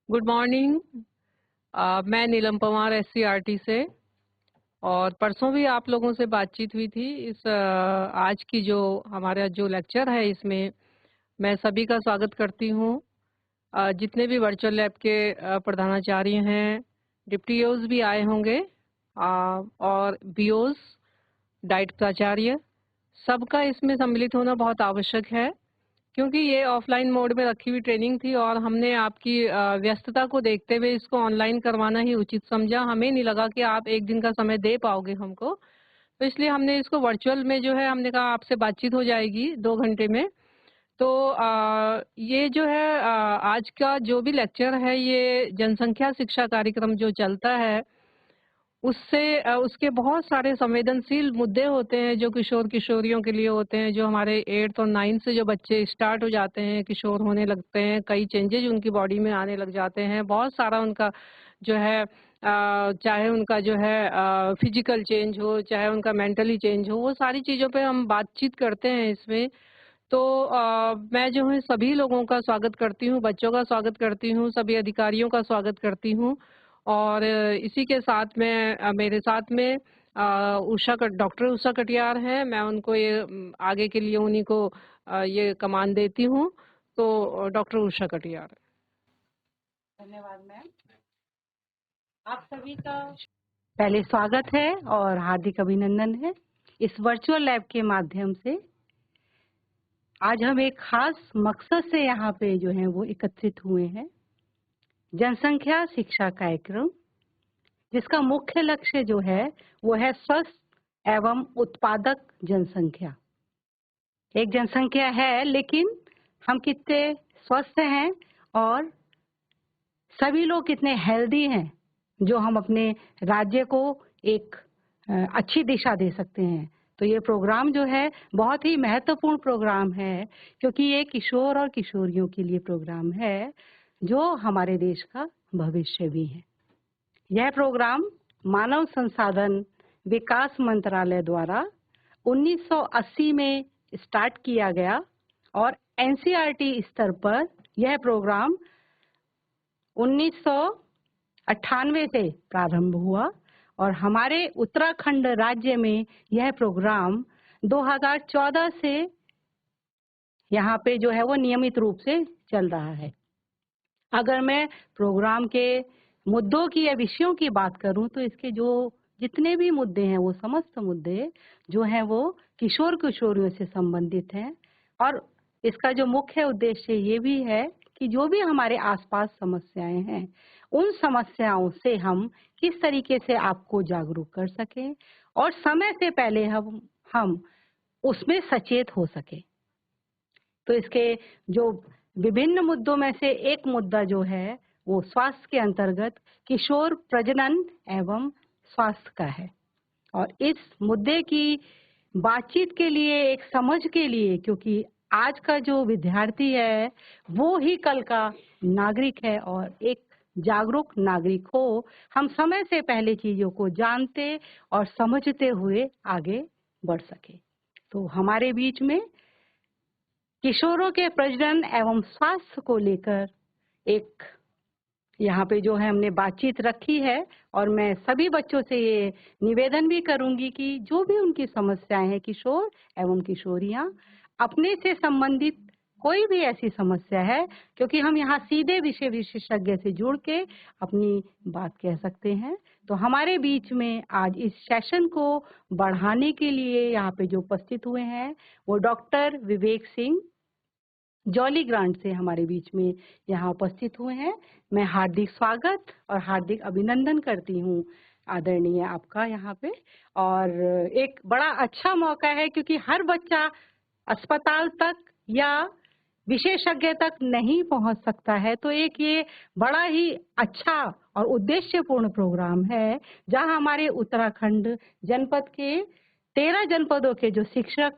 Good morning. मैं नीलम Panwar SCERT से। और परसों भी आप लोगों से बातचीत हुई थी। आज की जो हमारा जो लेक्चर है इसमें मैं सभी का स्वागत करती हूँ। जितने भी वर्चुअल लैब के प्रधानाचार्य हैं, डिप्टी ओज भी आए होंगे, और बीओज, डाइट प्राचार्य, सबका इसमें सम्मिलित होना बहुत आवश्यक है, क्योंकि ये ऑफलाइन मोड में रखी हुई ट्रेनिंग थी और हमने आपकी व्यस्तता को देखते हुए इसको ऑनलाइन करवाना ही उचित समझा। हमें नहीं लगा कि आप एक दिन का समय दे पाओगे हमको, तो इसलिए हमने इसको वर्चुअल में जो है हमने कहा आपसे बातचीत हो जाएगी 2 घंटे में। तो ये जो है आज का जो भी लेक्चर है ये जनसंख्या शिक्षा कार्यक्रम जो चलता है उसके बहुत सारे संवेदनशील मुद्दे होते हैं जो किशोर-किशोरियों के लिए होते हैं, जो हमारे 8th और 9th से जो बच्चे स्टार्ट हो जाते हैं, किशोर होने लगते हैं, कई चेंजेज़ उनकी बॉडी में आने लग जाते हैं। बहुत सारा उनका जो है चाहे उनका जो है फिज़िकल चेंज हो, चाहे उनका मेंटली चेंज हो, वो सारी चीज़ों पे हम बातचीत करते हैं इसमें। तो मैं जो है सभी लोगों का स्वागत करती हूँ, बच्चों का स्वागत करती हूँ, सभी अधिकारियों का स्वागत करती हूँ। और इसी के साथ में मेरे साथ में डॉक्टर उषा कटियार हैं। मैं उनको आगे के लिए उन्हीं को ये कमान देती हूँ। तो डॉक्टर उषा कटियार। धन्यवाद मैम। आप सभी का पहले स्वागत है और हार्दिक अभिनंदन है। इस वर्चुअल लैब के माध्यम से आज हम एक खास मकसद से यहाँ पे जो है वो एकत्रित हुए हैं। जनसंख्या शिक्षा कार्यक्रम, जिसका मुख्य लक्ष्य जो है वो है स्वस्थ एवं उत्पादक जनसंख्या। एक जनसंख्या है, लेकिन हम कितने स्वस्थ हैं और सभी लोग कितने हेल्दी हैं, जो हम अपने राज्य को एक अच्छी दिशा दे सकते हैं। तो ये प्रोग्राम जो है बहुत ही महत्वपूर्ण प्रोग्राम है, क्योंकि ये किशोर और किशोरियों के लिए प्रोग्राम है जो हमारे देश का भविष्य भी है। यह प्रोग्राम मानव संसाधन विकास मंत्रालय द्वारा 1980 में स्टार्ट किया गया और एनसीईआरटी स्तर पर यह प्रोग्राम 1998 से प्रारंभ हुआ और हमारे उत्तराखंड राज्य में यह प्रोग्राम 2014 से यहाँ पे जो है वो नियमित रूप से चल रहा है। अगर मैं प्रोग्राम के मुद्दों की या विषयों की बात करूं तो इसके जो जितने भी मुद्दे हैं वो समस्त मुद्दे जो हैं वो किशोर किशोरियों से संबंधित हैं। और इसका जो मुख्य उद्देश्य ये भी है कि जो भी हमारे आसपास समस्याएं हैं उन समस्याओं से हम किस तरीके से आपको जागरूक कर सकें और समय से पहले हम उसमें सचेत हो सके। तो इसके जो विभिन्न मुद्दों में से एक मुद्दा जो है वो स्वास्थ्य के अंतर्गत किशोर प्रजनन एवं स्वास्थ्य का है। और इस मुद्दे की बातचीत के लिए, एक समझ के लिए, क्योंकि आज का जो विद्यार्थी है वो ही कल का नागरिक है और एक जागरूक नागरिक हो, हम समय से पहले चीजों को जानते और समझते हुए आगे बढ़ सके। तो हमारे बीच में किशोरों के प्रजनन एवं स्वास्थ्य को लेकर एक यहाँ पे जो है हमने बातचीत रखी है और मैं सभी बच्चों से ये निवेदन भी करूंगी कि जो भी उनकी समस्याएं हैं, किशोर एवं किशोरियां, अपने से संबंधित कोई भी ऐसी समस्या है, क्योंकि हम यहाँ सीधे विषय विशेषज्ञ से जुड़ के अपनी बात कह सकते हैं। तो हमारे बीच में आज इस सेशन को बढ़ाने के लिए यहाँ पे जो उपस्थित हुए हैं वो doctor Vivek Singh jolly grant से हमारे बीच में यहाँ उपस्थित हुए हैं। मैं हार्दिक स्वागत और हार्दिक अभिनंदन करती हूँ आदरणीय आपका यहाँ पे। और एक बड़ा अच्छा मौका है, क्योंकि हर बच्चा अस्पताल तक या विशेषज्ञ तक नहीं पहुंच सकता है। तो एक ये बड़ा ही अच्छा और उद्देश्यपूर्ण प्रोग्राम है, जहां हमारे उत्तराखंड जनपद के 13 जनपदों के जो शिक्षक,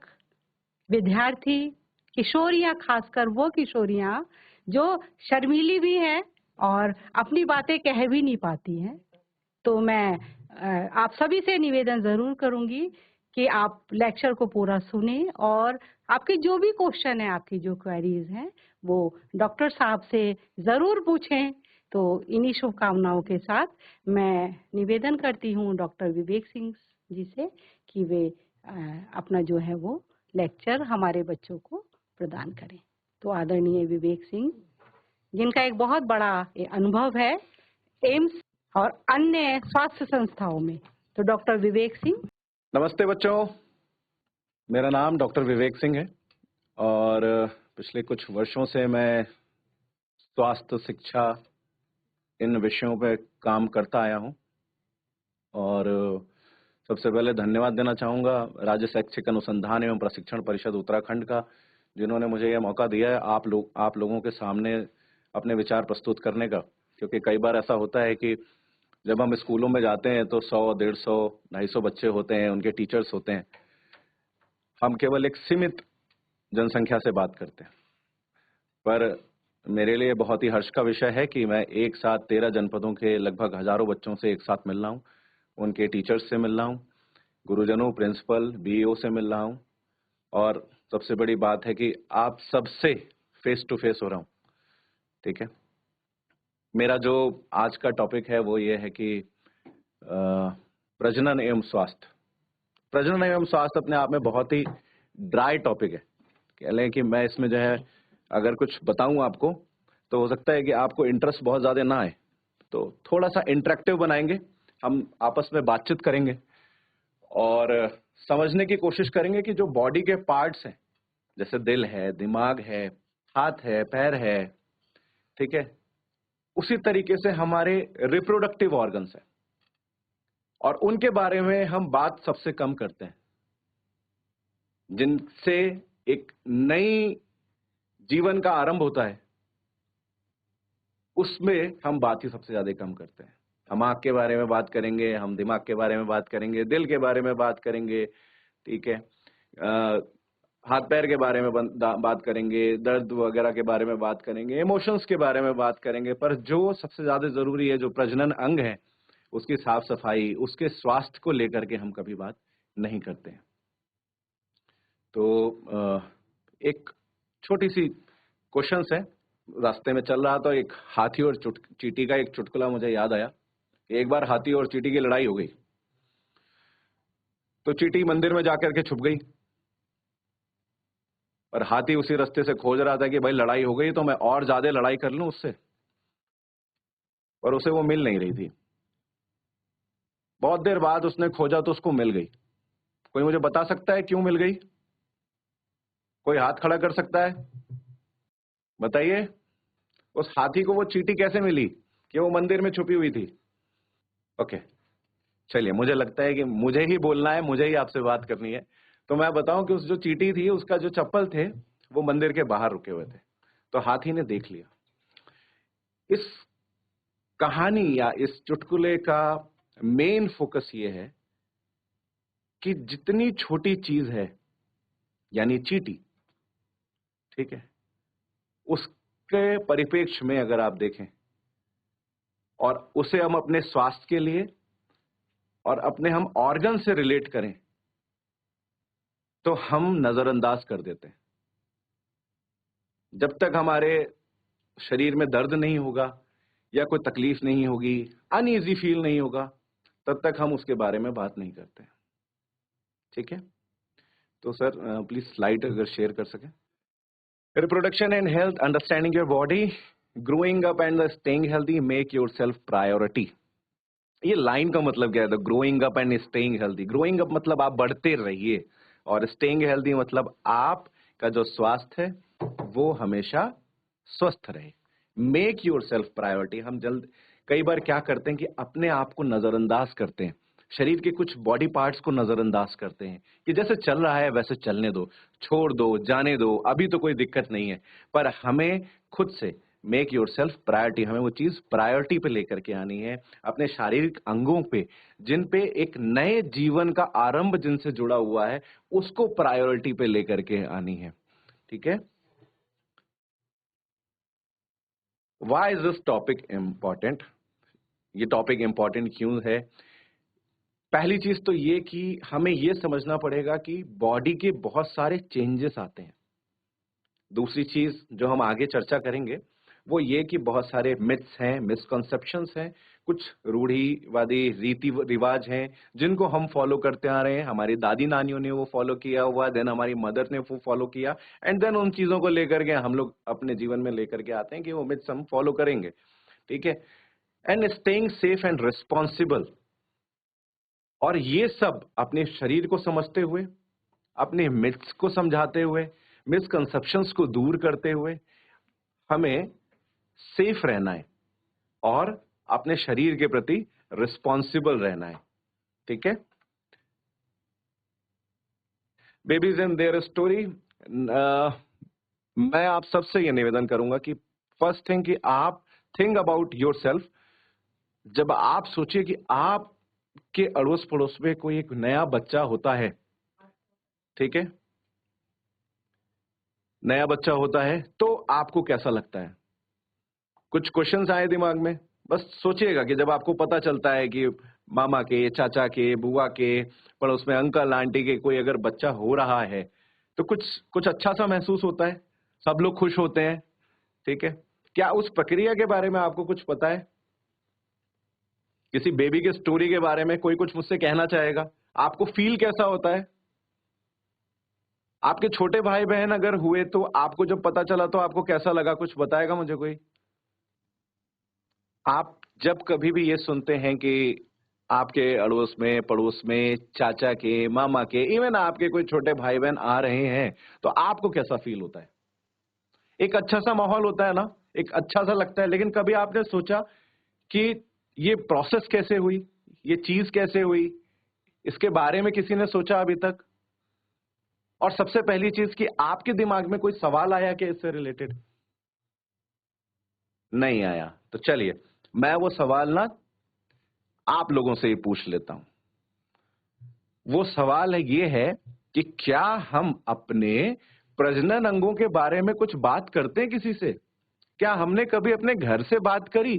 विद्यार्थी, किशोरियां, खासकर वो किशोरियां जो शर्मीली भी हैं और अपनी बातें कह भी नहीं पाती हैं, तो मैं आप सभी से निवेदन जरूर करूंगी कि आप लेक्चर को पूरा सुने और आपके जो भी क्वेश्चन है, आपकी जो क्वेरीज हैं, वो डॉक्टर साहब से जरूर पूछें। तो इन्हीं शुभकामनाओं के साथ मैं निवेदन करती हूँ डॉक्टर विवेक सिंह जी से कि वे अपना जो है वो लेक्चर हमारे बच्चों को प्रदान करें। तो आदरणीय विवेक सिंह, जिनका एक बहुत बड़ा अनुभव है एम्स और अन्य स्वास्थ्य संस्थाओं में, तो डॉक्टर विवेक सिंह। नमस्ते बच्चों, मेरा नाम डॉक्टर विवेक सिंह है और पिछले कुछ वर्षों से मैं स्वास्थ्य शिक्षा इन विषयों पर काम करता आया हूं और सबसे पहले धन्यवाद देना चाहूँगा राज्य शैक्षिक अनुसंधान एवं प्रशिक्षण परिषद उत्तराखंड का, जिन्होंने मुझे यह मौका दिया है आप लोगों के सामने अपने विचार प्रस्तुत करने का। क्योंकि कई बार ऐसा होता है कि जब हम स्कूलों में जाते हैं तो 100, 150, 250 बच्चे होते हैं, उनके टीचर्स होते हैं। हम केवल एक सीमित जनसंख्या से बात करते हैं, पर मेरे लिए बहुत ही हर्ष का विषय है कि मैं एक साथ 13 जनपदों के लगभग हजारों बच्चों से एक साथ मिल रहा हूँ, उनके टीचर्स से मिल रहा हूँ, गुरुजनों, प्रिंसिपल, बीईओ से मिल रहा हूँ और सबसे बड़ी बात है कि आप सबसे फेस टू फेस हो रहा हूँ। ठीक है, मेरा जो आज का टॉपिक है वो ये है कि प्रजनन एवं स्वास्थ्य। प्रजनन एवं स्वास्थ्य अपने आप में बहुत ही ड्राई टॉपिक है। कह लें कि मैं इसमें जो है अगर कुछ बताऊं आपको तो हो सकता है कि आपको इंटरेस्ट बहुत ज्यादा ना आए, तो थोड़ा सा इंटरेक्टिव बनाएंगे, हम आपस में बातचीत करेंगे और समझने की कोशिश करेंगे कि जो बॉडी के पार्ट्स हैं, जैसे दिल है, दिमाग है, हाथ है, पैर है, ठीक है, उसी तरीके से हमारे रिप्रोडक्टिव ऑर्गन्स हैं और उनके बारे में हम बात सबसे कम करते हैं। जिनसे एक नई जीवन का आरंभ होता है, उसमें हम बात ही सबसे ज्यादा कम करते हैं। हम आंख के बारे में बात करेंगे, हम दिमाग के बारे में बात करेंगे, दिल के बारे में बात करेंगे, ठीक है, हाथ पैर के बारे में बात करेंगे, दर्द वगैरह के बारे में बात करेंगे, इमोशंस के बारे में बात करेंगे, पर जो सबसे ज्यादा जरूरी है, जो प्रजनन अंग है, उसकी साफ सफाई, उसके स्वास्थ्य को लेकर के हम कभी बात नहीं करते हैं। तो एक छोटी सी क्वेश्चन है, रास्ते में चल रहा था, एक हाथी और चींटी का एक चुटकुला मुझे याद आया। एक बार हाथी और चींटी की लड़ाई हो गई, तो चींटी मंदिर में जाकर के छुप गई और हाथी उसी रास्ते से खोज रहा था कि भाई लड़ाई हो गई तो मैं और ज्यादा लड़ाई कर लूं उससे, पर उसे वो मिल नहीं रही थी। बहुत देर बाद उसने खोजा तो उसको मिल गई। कोई मुझे बता सकता है क्यों मिल गई? कोई हाथ खड़ा कर सकता है? बताइए, उस हाथी को वो चींटी कैसे मिली कि वो मंदिर में छुपी हुई थी? ओके, चलिए, मुझे लगता है कि मुझे ही बोलना है, मुझे ही आपसे बात करनी है, तो मैं बताऊं कि उस जो चींटी थी, उसका जो चप्पल थे वो मंदिर के बाहर रुके हुए थे, तो हाथी ने देख लिया। इस कहानी या इस चुटकुले का मेन फोकस ये है कि जितनी छोटी चीज है, यानी चींटी, ठीक है, उसके परिप्रेक्ष्य में अगर आप देखें और उसे हम अपने स्वास्थ्य के लिए और अपने हम ऑर्गन से रिलेट करें, तो हम नजरअंदाज कर देते हैं। जब तक हमारे शरीर में दर्द नहीं होगा या कोई तकलीफ नहीं होगी, अनईजी फील नहीं होगा, तब तक हम उसके बारे में बात नहीं करते। ठीक है, तो सर प्लीज स्लाइड अगर शेयर कर सकें। Reproduction and health, understanding your body, growing up and staying healthy, make yourself priority. ये लाइन का मतलब क्या है? Growing up and staying healthy. Growing up मतलब आप बढ़ते रहिए और स्टेइंग हेल्दी मतलब आपका जो स्वास्थ्य है वो हमेशा स्वस्थ रहे। Make yourself priority. हम कई बार क्या करते हैं कि अपने आप को नजरअंदाज करते हैं, शरीर के कुछ बॉडी पार्ट्स को नजरअंदाज करते हैं कि जैसे चल रहा है वैसे चलने दो, छोड़ दो, जाने दो, अभी तो कोई दिक्कत नहीं है। पर हमें खुद से मेक योरसेल्फ प्रायोरिटी, हमें वो चीज प्रायोरिटी पे लेकर के आनी है, अपने शारीरिक अंगों पे, जिन पे एक नए जीवन का आरंभ जिनसे जुड़ा हुआ है, उसको प्रायोरिटी पे लेकर के आनी है। ठीक है, why is this topic important? ये टॉपिक इंपॉर्टेंट क्यों है? पहली चीज तो ये कि हमें ये समझना पड़ेगा कि बॉडी के बहुत सारे चेंजेस आते हैं। दूसरी चीज जो हम आगे चर्चा करेंगे वो ये कि बहुत सारे मिथ्स हैं, मिसकंसेप्शंस हैं, कुछ रूढ़िवादी रीति रिवाज हैं जिनको हम फॉलो करते आ रहे हैं। हमारी दादी नानियों ने वो फॉलो किया हुआ, देन हमारी मदर ने वो फॉलो किया, एंड देन उन चीजों को लेकर के हम लोग अपने जीवन में लेकर के आते हैं कि वो मिथ्स हम फॉलो करेंगे, ठीक है। And staying safe and responsible, और ये सब अपने शरीर को समझते हुए, अपने मिथ्स को समझाते हुए, मिसकंसेप्शंस को दूर करते हुए हमें सेफ रहना है और अपने शरीर के प्रति रिस्पॉन्सिबल रहना है, ठीक है। बेबीज एंड देयर स्टोरी, मैं आप सबसे ये निवेदन करूंगा कि फर्स्ट थिंग कि आप थिंक अबाउट योरसेल्फ। जब आप सोचिए कि आपके अड़ोस पड़ोस में कोई एक नया बच्चा होता है, ठीक है, नया बच्चा होता है, तो आपको कैसा लगता है? कुछ क्वेश्चंस आए दिमाग में? बस सोचिएगा कि जब आपको पता चलता है कि मामा के, चाचा के, बुआ के, पड़ोस में अंकल आंटी के कोई अगर बच्चा हो रहा है, तो कुछ कुछ अच्छा सा महसूस होता है, सब लोग खुश होते हैं, ठीक है। क्या उस प्रक्रिया के बारे में आपको कुछ पता है? किसी बेबी के स्टोरी के बारे में कोई कुछ मुझसे कहना चाहेगा? आपको फील कैसा होता है? आपके छोटे भाई बहन अगर हुए तो आपको जब पता चला तो आपको कैसा लगा? कुछ बताएगा मुझे कोई? आप जब कभी भी ये सुनते हैं कि आपके अड़ोस में, पड़ोस में, चाचा के, मामा के, इवन आपके कोई छोटे भाई बहन आ रहे हैं, तो आपको कैसा फील होता है? एक अच्छा सा माहौल होता है ना, एक अच्छा सा लगता है। लेकिन कभी आपने सोचा कि ये प्रोसेस कैसे हुई, ये चीज कैसे हुई, इसके बारे में किसी ने सोचा अभी तक? और सबसे पहली चीज कि आपके दिमाग में कोई सवाल आया क्या इससे रिलेटेड? नहीं आया। तो चलिए मैं वो सवाल ना आप लोगों से ही पूछ लेता हूं। वो सवाल है ये है कि क्या हम अपने प्रजनन अंगों के बारे में कुछ बात करते हैं किसी से? क्या हमने कभी अपने घर से बात करी?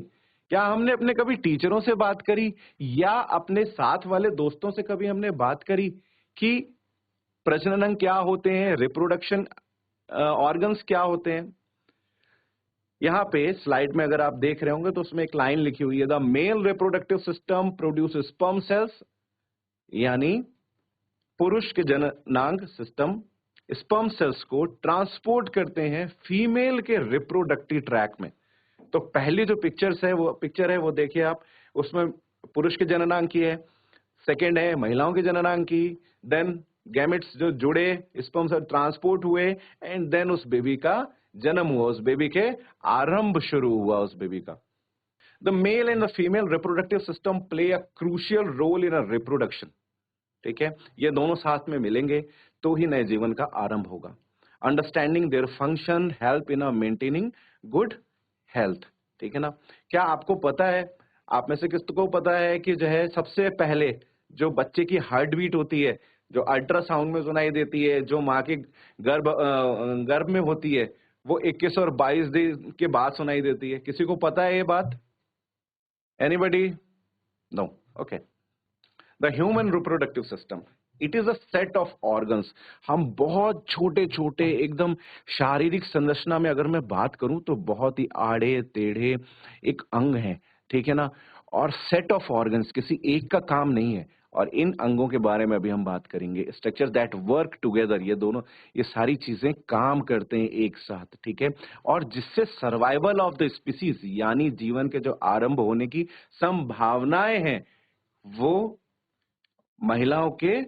क्या हमने अपने कभी टीचरों से बात करी, या अपने साथ वाले दोस्तों से कभी हमने बात करी कि प्रजनन अंग क्या होते हैं, रिप्रोडक्शन ऑर्गन्स क्या होते हैं? यहाँ पे स्लाइड में अगर आप देख रहे होंगे तो उसमें एक लाइन लिखी हुई है, the male reproductive system produce sperm cells, यानी पुरुष के जननांग सिस्टम स्पर्म सेल्स को ट्रांसपोर्ट करते हैं फीमेल के रिप्रोडक्टिव ट्रैक में। तो पहली जो पिक्चर है वो देखिए आप, उसमें पुरुष के जननांग की है, सेकेंड है महिलाओं के जननांग की, देन गैमेट्स जो जुड़े, स्पर्म से ट्रांसपोर्ट हुए, एंड देन उस बेबी का जन्म हुआ, उस बेबी के आरंभ शुरू हुआ उस बेबी का। The male and the female reproductive system play a crucial role in a reproduction, ठीक है। ये दोनों साथ में मिलेंगे तो ही नए जीवन का आरंभ होगा। Understanding their function help in a maintaining good health, ठीक है ना। क्या आपको पता है, आप में से किसको पता है कि जो है सबसे पहले जो बच्चे की हार्ट बीट होती है, जो अल्ट्रासाउंड में सुनाई देती है, जो माँ के गर्भ में होती है, वो 21 और 22 दिन के बाद सुनाई देती है? किसी को पता है ये बात? Anybody? No, okay. The human reproductive system, it is a set of organs. हम बहुत छोटे छोटे एकदम शारीरिक संरचना में अगर मैं बात करूं तो बहुत ही आड़े टेढ़े एक अंग है, ठीक है ना। और सेट ऑफ ऑर्गन्स, किसी एक का काम नहीं है। और इन अंगों के बारे में अभी हम बात करेंगे, स्ट्रक्चर दैट वर्क टुगेदर, ये दोनों, ये सारी चीजें काम करते हैं एक साथ, ठीक है। और जिससे सर्वाइवल ऑफ द स्पीसीज, यानी जीवन के जो आरंभ होने की संभावनाएं हैं, वो महिलाओं के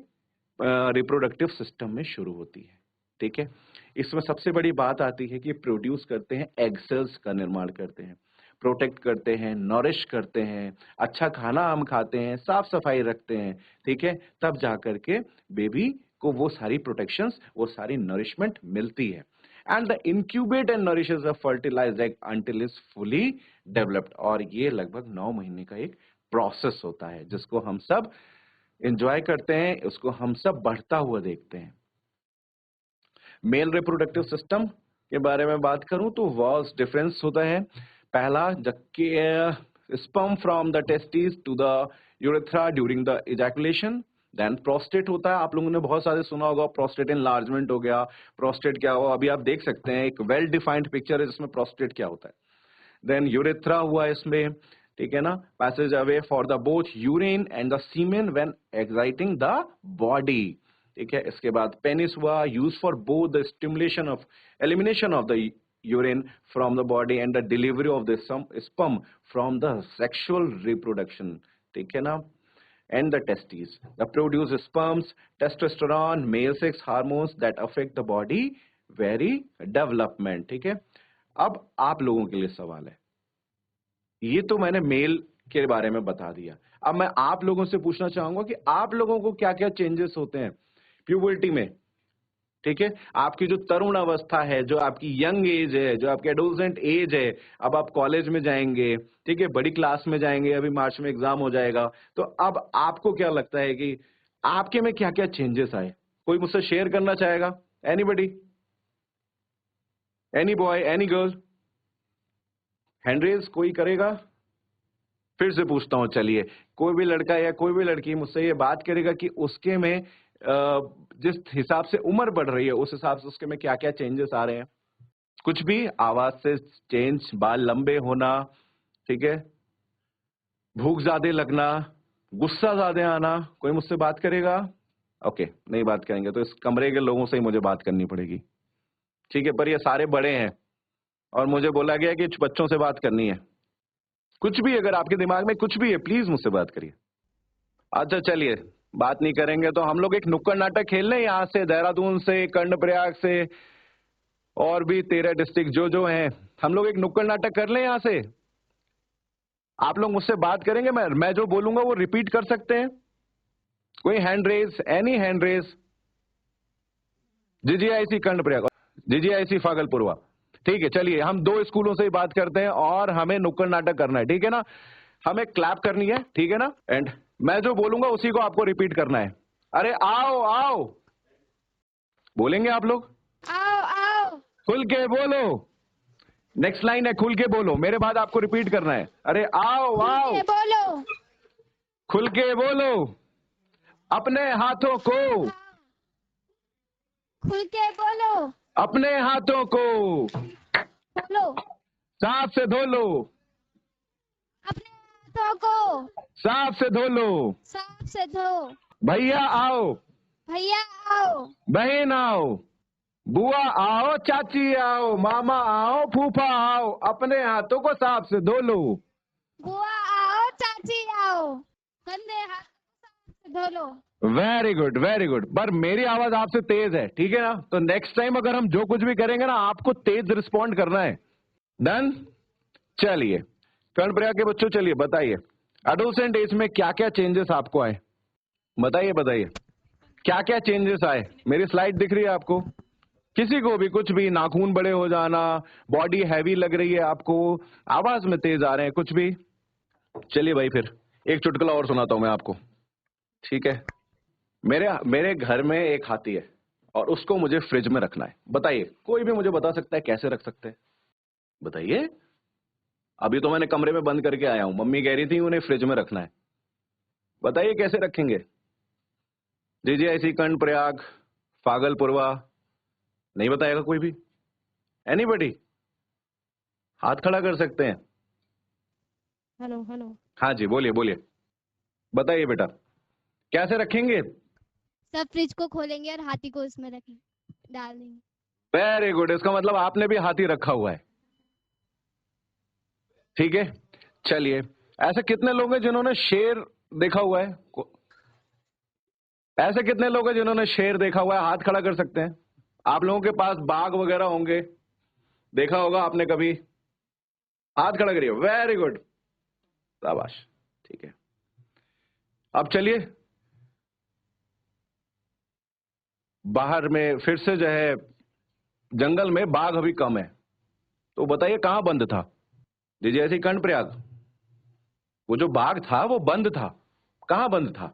रिप्रोडक्टिव सिस्टम में शुरू होती है, ठीक है। इसमें सबसे बड़ी बात आती है कि प्रोड्यूस करते हैं, एग सेल्स का निर्माण करते हैं, प्रोटेक्ट करते हैं, नॉरिश करते हैं, अच्छा खाना हम खाते हैं, साफ सफाई रखते हैं, ठीक है, तब जाकर के बेबी को वो सारी प्रोटेक्शंस, वो सारी नरिशमेंट मिलती है। And the incubate and nourishes a fertilised egg until is fully developed, और ये लगभग 9 महीने का एक प्रोसेस होता है जिसको हम सब एंजॉय करते हैं, उसको हम सब बढ़ता हुआ देखते हैं। मेल रिप्रोडक्टिव सिस्टम के बारे में बात करूं तो वास डिफरेंस होता है। पहला, sperm from the testis to the urethra during the ejaculation. Then prostate होता है, आप लोगों ने बहुत सारे सुना होगा, प्रोस्टेट एनलार्जमेंट हो गया। प्रोस्टेट क्या हुआ, अभी आप देख सकते हैं, एक वेल डिफाइंड पिक्चर है जिसमें प्रोस्टेट क्या होता है। देन यूरेथ्रा हुआ इसमें, ठीक है ना, passage away for the both urine and the semen when exciting the body, ठीक है। इसके बाद पेनिस हुआ, use for both the stimulation of elimination of the urine from the body and the delivery of the sperm from the sexual reproduction, ठीक है ना। and the testes that produce sperms, testosterone, male sex hormones that affect the body very development, ठीक है। अब आप लोगों के लिए सवाल है, ये तो मैंने मेल के बारे में बता दिया, अब मैं आप लोगों से पूछना चाहूंगा कि आप लोगों को क्या क्या चेंजेस होते हैं प्यूबर्टी में, ठीक है। आपकी जो तरुण अवस्था है, जो आपकी यंग एज है, जो आपकी एडोलसेंट एज है, अब आप कॉलेज में जाएंगे, ठीक है, बड़ी क्लास में जाएंगे, अभी मार्च में एग्जाम हो जाएगा, तो अब आपको क्या लगता है कि आपके में क्या क्या चेंजेस आए? कोई मुझसे शेयर करना चाहेगा? Anybody, any boy, any girl, hand raise कोई करेगा? फिर से पूछता हूं, चलिए, कोई भी लड़का या कोई भी लड़की मुझसे ये बात करेगा कि उसके में जिस हिसाब से उम्र बढ़ रही है उस हिसाब से उसके में क्या क्या चेंजेस आ रहे हैं? कुछ भी, आवाज से चेंज, बाल लंबे होना, ठीक है, भूख ज्यादा लगना, गुस्सा ज्यादा आना, कोई मुझसे बात करेगा? ओके, नहीं बात करेंगे तो इस कमरे के लोगों से ही मुझे बात करनी पड़ेगी, ठीक है। पर ये सारे बड़े हैं और मुझे बोला गया कि बच्चों से बात करनी है। कुछ भी अगर आपके दिमाग में कुछ भी है प्लीज मुझसे बात करिए। अच्छा चलिए, बात नहीं करेंगे तो हम लोग एक नुक्कड़ नाटक खेल लें, यहाँ से, देहरादून से, कर्णप्रयाग से और भी 13 डिस्ट्रिक्ट जो हैं, हम लोग एक नुक्कड़ नाटक कर लें यहाँ से। आप लोग मुझसे बात करेंगे, मैं जो बोलूंगा वो रिपीट कर सकते हैं। कोई hand raise, any hand raise? GGIC Karnaprayag, GGIC Phagalpurwa, ठीक है। चलिए, हम 2 स्कूलों से ही बात करते हैं और हमें नुक्कड़ नाटक करना है, ठीक है ना। हमें क्लैप करनी है, ठीक है ना, एंड मैं जो बोलूंगा उसी को आपको रिपीट करना है। अरे आओ आओ, बोलेंगे आप लोग? आओ आओ, खुल के बोलो। नेक्स्ट लाइन है, खुल के बोलो, मेरे बाद आपको रिपीट करना है। अरे आओ आओ, खुल के बोलो, खुल के बोलो। अपने हाथों को, खुल के बोलो, अपने हाथों को बोलो, साफ से धो लो, अपने हाथों को साफ से धो लो। साफ से धो। भैया आओ, भैया आओ, बहन आओ, बुआ आओ, चाची आओ, मामा आओ, फूफा आओ, अपने हाथों को साफ से धो लो। बुआ आओ, चाची आओ, गंदे हाथ साफ से धो लो। Very good, very good. पर मेरी आवाज आपसे तेज है, ठीक है ना, तो नेक्स्ट टाइम अगर हम जो कुछ भी करेंगे ना, आपको तेज रिस्पॉन्ड करना है। डन? चलिए कर्णप्रयाग के बच्चों, चलिए बताइए, एडोलसेंट एज में क्या क्या चेंजेस आपको आए? बताइए बताइए, क्या क्या चेंजेस आए? मेरी स्लाइड दिख रही है आपको? किसी को भी कुछ भी, नाखून बड़े हो जाना, बॉडी हैवी लग रही है आपको, आवाज में तेज आ रहे हैं, कुछ भी? चलिए भाई, फिर एक चुटकुला और सुनाता हूं मैं आपको, ठीक है। मेरे घर में एक हाथी है और उसको मुझे फ्रिज में रखना है। बताइए, कोई भी मुझे बता सकता है कैसे रख सकते हैं? बताइए। अभी तो मैंने कमरे में बंद करके आया हूं, मम्मी कह रही थी उन्हें फ्रिज में रखना है। बताइए कैसे रखेंगे? जीजीआईसी कर्णप्रयाग, फागलपुरवा, नहीं बताएगा कोई भी? एनीबडी? हाथ खड़ा कर सकते हैं? हेलो हेलो, हाँ जी, बोलिए बोलिए, बताइए बेटा, कैसे रखेंगे? सब फ्रिज को खोलेंगे और हाथी को उसमें रखेंगे, डाल देंगे। वेरी गुड, इसका मतलब आपने भी हाथी रखा हुआ है, ठीक है। चलिए, ऐसे कितने लोग हैं जिन्होंने शेर देखा हुआ है? ऐसे कितने लोग हैं जिन्होंने शेर देखा हुआ है? हाथ खड़ा कर सकते हैं। आप लोगों के पास बाघ वगैरह होंगे, देखा होगा आपने कभी, हाथ खड़ा करिए। वेरी गुड, शाबाश, ठीक है। अब चलिए, बाहर में फिर से जो है, जंगल में बाघ अभी कम है, तो बताइए कहां बंद था? जैसे कर्णप्रयाग, वो जो बाघ था वो बंद था, कहां बंद था?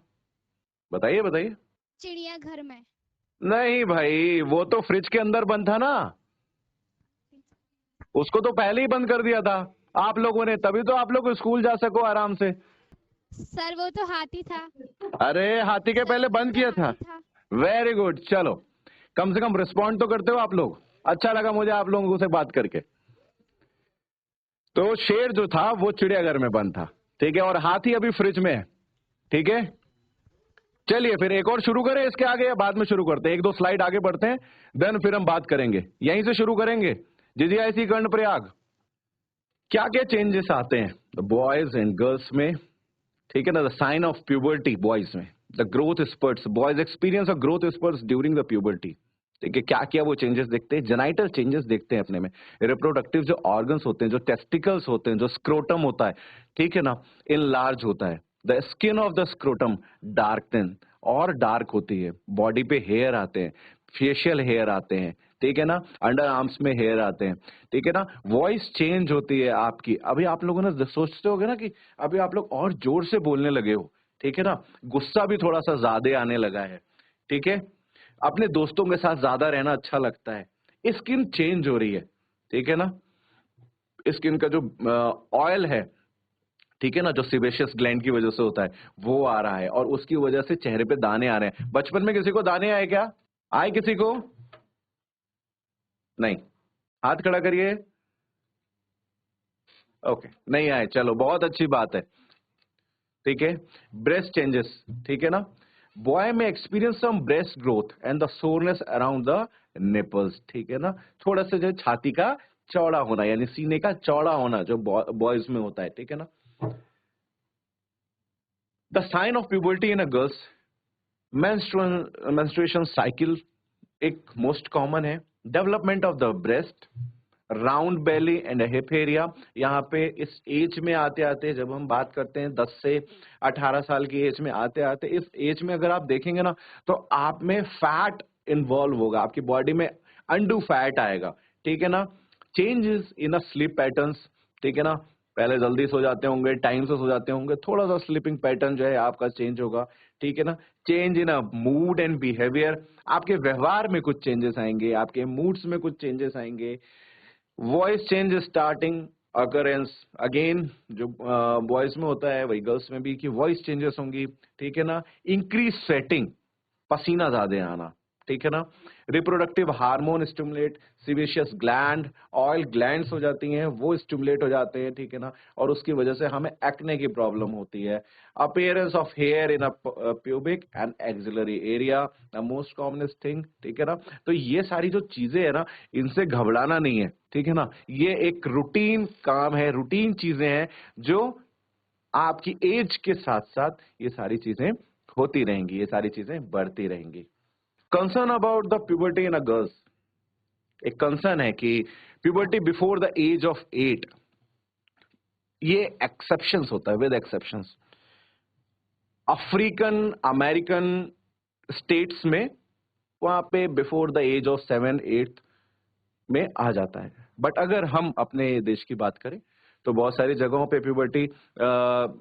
बताइए बताइए। चिड़ियाघर में। नहीं भाई, वो तो फ्रिज के अंदर बंद था ना, उसको तो पहले ही बंद कर दिया था आप लोगों ने, तभी तो आप लोग स्कूल जा सको आराम से। सर वो तो हाथी था। अरे हाथी के पहले बंद किया था। वेरी गुड, चलो कम से कम रिस्पॉन्ड तो करते हो आप लोग, अच्छा लगा मुझे आप लोगों से बात करके। तो शेर जो था वो चिड़ियाघर में बंद था, ठीक है, और हाथी अभी फ्रिज में है, ठीक है। चलिए फिर एक और शुरू करें इसके आगे या बाद में शुरू करते हैं? एक दो स्लाइड आगे बढ़ते हैं, देन फिर हम बात करेंगे। यहीं से शुरू करेंगे। जीजीआईसी कर्णप्रयाग, क्या क्या चेंजेस आते हैं बॉयज एंड गर्ल्स में, ठीक है ना। The sign of puberty boys में, the growth spurts, boys experience of growth spurts during the puberty, ठीक है। क्या क्या वो चेंजेस देखते हैं? जेनाइटल चेंजेस देखते हैं अपने में, रिप्रोडक्टिव जो ऑर्गन्स होते हैं, जो टेस्टिकल्स होते हैं, जो स्क्रोटम होता है, ठीक है ना, इनलार्ज होता है। The skin of the scrotum darken और डार्क होती है। बॉडी पे हेयर आते हैं, फेशियल हेयर आते हैं, ठीक है ना, अंडर आर्म्स में हेयर आते हैं, ठीक है ना। वॉइस चेंज होती है आपकी। अभी आप लोगों ने सोचते होगे ना कि अभी आप लोग और जोर से बोलने लगे हो, ठीक है ना, गुस्सा भी थोड़ा सा ज्यादा आने लगा है, ठीक है। अपने दोस्तों के साथ ज्यादा रहना अच्छा लगता है। स्किन चेंज हो रही है, ठीक है ना। स्किन का जो ऑयल है, ठीक है ना, जो सिबेशियस ग्लैंड की वजह से होता है वो आ रहा है, और उसकी वजह से चेहरे पे दाने आ रहे हैं। बचपन में किसी को दाने आए क्या? आए किसी को? नहीं, हाथ खड़ा करिए। ओके, नहीं आए, चलो बहुत अच्छी बात है, ठीक है। ब्रेस्ट चेंजेस, ठीक है ना। बॉय में experience some breast growth and the soreness around the nipples, ठीक है ना। थोड़ा सा जो छाती का चौड़ा होना, यानी सीने का चौड़ा होना जो बॉयज में होता है, ठीक है ना। The sign of puberty in a girls, menstruation cycle एक मोस्ट कॉमन है। Development of the breast, round belly and hip area. यहाँ पे इस एज में आते आते, जब हम बात करते हैं 10 से 18 साल की एज में आते आते, इस एज में अगर आप देखेंगे ना तो आप में फैट इन्वॉल्व होगा, आपकी बॉडी में अनडू फैट आएगा, ठीक है ना। Changes in a slip patterns, ठीक है ना। पहले जल्दी सो जाते होंगे, टाइम से सो जाते होंगे, थोड़ा सा स्लीपिंग पैटर्न जो है आपका चेंज होगा, ठीक है ना। Change in a mood and behaviour, आपके व्यवहार में कुछ चेंजेस आएंगे, आपके मूड्स में कुछ चेंजेस आएंगे। Voice change starting occurrence, again जो बॉयज में होता है वही गर्ल्स में भी, कि वॉइस चेंजेस होंगी, ठीक है ना। इंक्रीज स्वेटिंग, पसीना ज्यादा आना, ठीक है ना। Reproductive hormone stimulate, sebaceous gland, oil glands हो जाती हैं, वो स्टिमुलेट हो जाते हैं, ठीक है ना, और उसकी वजह से हमें एक्ने की प्रॉब्लम होती है। Appearance of here in a pubic and axillary area, the most commonest thing, ठीक है ना। तो ये सारी जो चीजें है ना, इनसे घबराना नहीं है, ठीक है ना। ये एक रूटीन काम है, रूटीन चीजें हैं जो आपकी एज के साथ साथ ये सारी चीजें होती रहेंगी, ये सारी चीजें बढ़ती रहेंगी। Concern about the puberty in a girls, एक कंसर्न है कि puberty before the age of 8, ये एक्सेप्शंस होता है, with exceptions. African American states में वहां पे बिफोर द एज ऑफ 7 8 में आ जाता है। बट अगर हम अपने देश की बात करें तो बहुत सारी जगहों पे प्यूबर्टी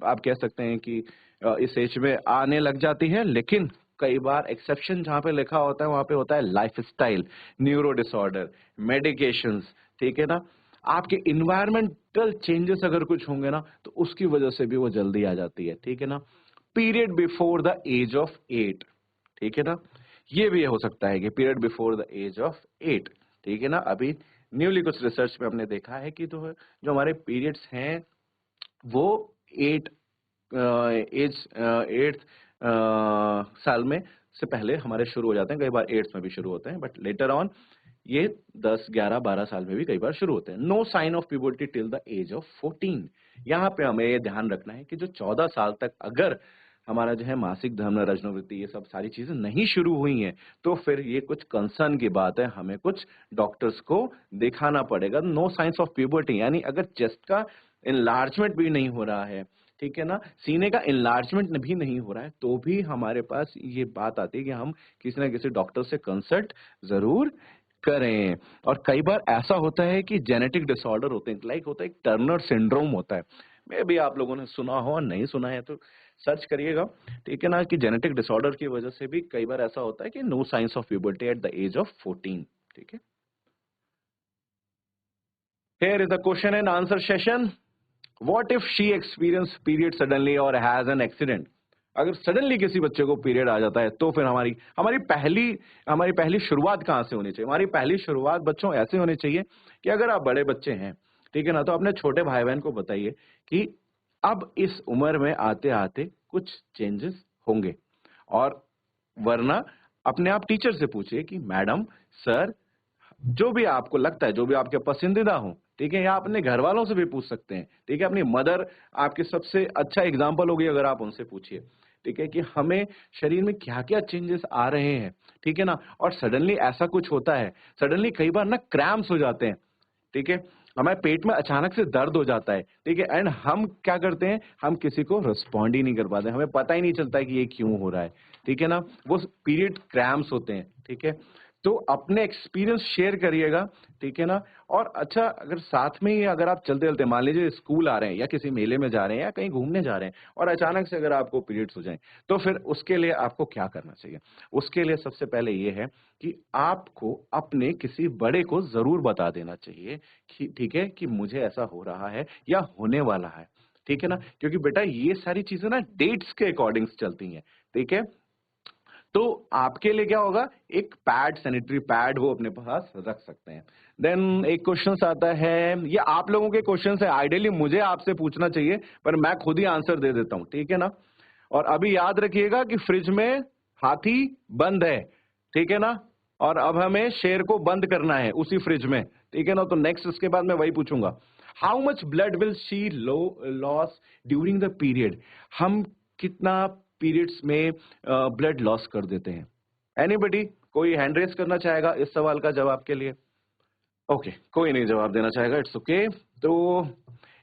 आप कह सकते हैं कि इस एज में आने लग जाती है, लेकिन कई बार एक्सेप्शन जहां पे लिखा होता है वहां पे होता है लाइफस्टाइल, न्यूरो डिसऑर्डर, मेडिकेशंस, ठीक है ना। आपके इन्वायरमेंटल चेंजेस अगर कुछ होंगे ना तो उसकी वजह से भी वो जल्दी आ जाती है, ठीक है ना। Period before the age of 8, ठीक है ना, ये भी हो सकता है कि period before the age of 8, ठीक है ना। अभी न्यूली कुछ रिसर्च में हमने देखा है कि तो जो हमारे पीरियड्स हैं वो 8 साल में से पहले हमारे शुरू हो जाते हैं, कई बार 8 में भी शुरू होते हैं, बट लेटर ऑन ये 10 11 12 साल में भी कई बार शुरू होते हैं। No sign of puberty till the age of 14, यहाँ पे हमें ये ध्यान रखना है कि जो 14 साल तक अगर हमारा जो है मासिक धर्म, रजनोवृत्ति, ये सब सारी चीजें नहीं शुरू हुई हैं तो फिर ये कुछ कंसर्न की बात है, हमें कुछ डॉक्टर्स को दिखाना पड़ेगा। नो साइंस ऑफ प्यूबर्टी, यानी अगर चेस्ट का इनलार्जमेंट भी नहीं हो रहा है, ठीक है ना, सीने का इनलार्जमेंट भी नहीं हो रहा है, तो भी हमारे पास ये बात आती है कि हम किसी ना किसी डॉक्टर से कंसल्ट जरूर करें। और कई बार ऐसा होता है कि जेनेटिक डिसऑर्डर होते हैं, लाइक होता है एक टर्नर सिंड्रोम होता है, मे भी आप लोगों ने सुना हो और नहीं सुना है तो सर्च करिएगा, ठीक है ना, कि जेनेटिक डिसऑर्डर की वजह से भी कई बार ऐसा होता है कि no signs of puberty at the age of 14, ठीक है। Here is the question and answer session. What if she experience period suddenly or has an accident? अगर सडनली किसी बच्चे को पीरियड आ जाता है तो फिर हमारी पहली शुरुआत कहां से होनी चाहिए? हमारी पहली शुरुआत बच्चों ऐसे होनी चाहिए कि अगर आप बड़े बच्चे हैं, ठीक है ना। तो अपने छोटे भाई बहन को बताइए कि अब इस उम्र में आते आते कुछ चेंजेस होंगे, और वरना अपने आप टीचर से पूछिए कि मैडम, सर, जो भी आपको लगता है, जो भी आपके पसंदीदा हो, ठीक है, या अपने घर वालों से भी पूछ सकते हैं, ठीक है। अपनी मदर आपकी सबसे अच्छा एग्जाम्पल होगी, अगर आप उनसे पूछिए, ठीक है, कि हमें शरीर में क्या क्या चेंजेस आ रहे हैं, ठीक है ना। और सडनली ऐसा कुछ होता है, सडनली कई बार ना क्रैम्प्स हो जाते हैं, ठीक है, हमारे पेट में अचानक से दर्द हो जाता है, ठीक है, एंड हम क्या करते हैं, हम किसी को रिस्पॉन्ड ही नहीं कर पाते, हमें पता ही नहीं चलता है कि ये क्यों हो रहा है, ठीक है ना। वो पीरियड क्रैम्प्स होते हैं, ठीक है। तो अपने एक्सपीरियंस शेयर करिएगा, ठीक है ना। और अच्छा, अगर साथ में ही अगर आप चलते चलते, मान लीजिए स्कूल आ रहे हैं या किसी मेले में जा रहे हैं या कहीं घूमने जा रहे हैं, और अचानक से अगर आपको पीरियड्स हो जाएं, तो फिर उसके लिए आपको क्या करना चाहिए। उसके लिए सबसे पहले ये है कि आपको अपने किसी बड़े को जरूर बता देना चाहिए कि ठीक है, कि मुझे ऐसा हो रहा है या होने वाला है, ठीक है ना। क्योंकि बेटा ये सारी चीजें ना डेट्स के अकॉर्डिंग चलती हैं, ठीक है। तो आपके लिए क्या होगा, एक पैड, सैनिटरी पैड वो अपने पास रख सकते हैं। देन एक क्वेश्चन आता है, ये आप लोगों के क्वेश्चन है, आइडियली मुझे आपसे पूछना चाहिए, पर मैं खुद ही आंसर दे देता हूं, ठीक है ना। और अभी याद रखिएगा कि फ्रिज में हाथी बंद है, ठीक है ना, और अब हमें शेर को बंद करना है उसी फ्रिज में, ठीक है ना। तो नेक्स्ट इसके बाद मैं वही पूछूंगा, how much blood will she loss during the period. हम कितना पीरियड्स में ब्लड लॉस कर देते हैं। एनीबडी, कोई हैंड रेस करना चाहेगा इस सवाल का जवाब के लिए। ओके, कोई नहीं जवाब देना चाहेगा, इट्स ओके। तो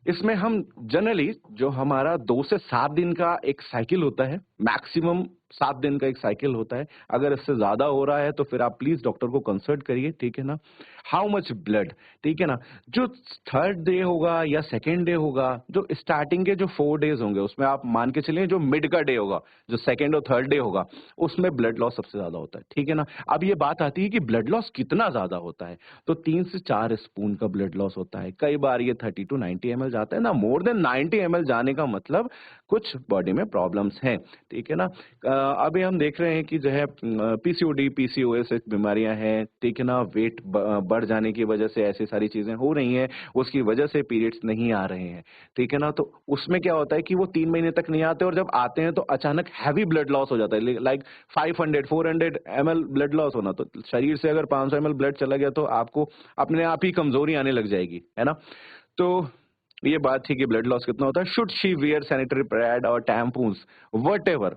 इसमें हम जनरली, जो हमारा 2 से 7 दिन का एक साइकिल होता है, मैक्सिमम 7 दिन का एक साइकिल होता है, अगर इससे ज्यादा हो रहा है तो फिर आप प्लीज डॉक्टर को कंसल्ट करिए, ठीक है ना। हाउ मच ब्लड, ठीक है ना, जो 3rd डे होगा या 2nd डे होगा, जो स्टार्टिंग के जो 4 डेज होंगे, उसमें आप मान के चलिए जो मिड का डे होगा, जो 2nd और 3rd डे होगा, उसमें ब्लड लॉस सबसे ज्यादा होता है, ठीक है ना। अब ये बात आती है कि ब्लड लॉस कितना ज्यादा होता है, तो 3 से 4 स्पून का ब्लड लॉस होता है, कई बार ये 30 to 90 ml जाता है ना। मोर देन 90 ml जाने का मतलब कुछ बॉडी में प्रॉब्लम्स हैं, ठीक है ना। अभी हम देख रहे हैं कि जो है पीसीओडी, पीसीओएस बीमारियां हैं, ठीक है ना, वेट बढ़ जाने की वजह से ऐसी सारी चीजें हो रही हैं, उसकी वजह से पीरियड्स नहीं आ रहे हैं, ठीक है ना। तो उसमें क्या होता है कि वो 3 महीने तक नहीं आते, और जब आते हैं तो अचानक हैवी ब्लड लॉस हो जाता है, लाइक 500-400 ml ब्लड लॉस होना। तो शरीर से अगर 500 ml ब्लड चला गया तो आपको अपने आप ही कमजोरी आने लग जाएगी, है ना। तो ये बात थी कि ब्लड लॉस कितना होता है। Should she wear sanitary pad और tampons, whatever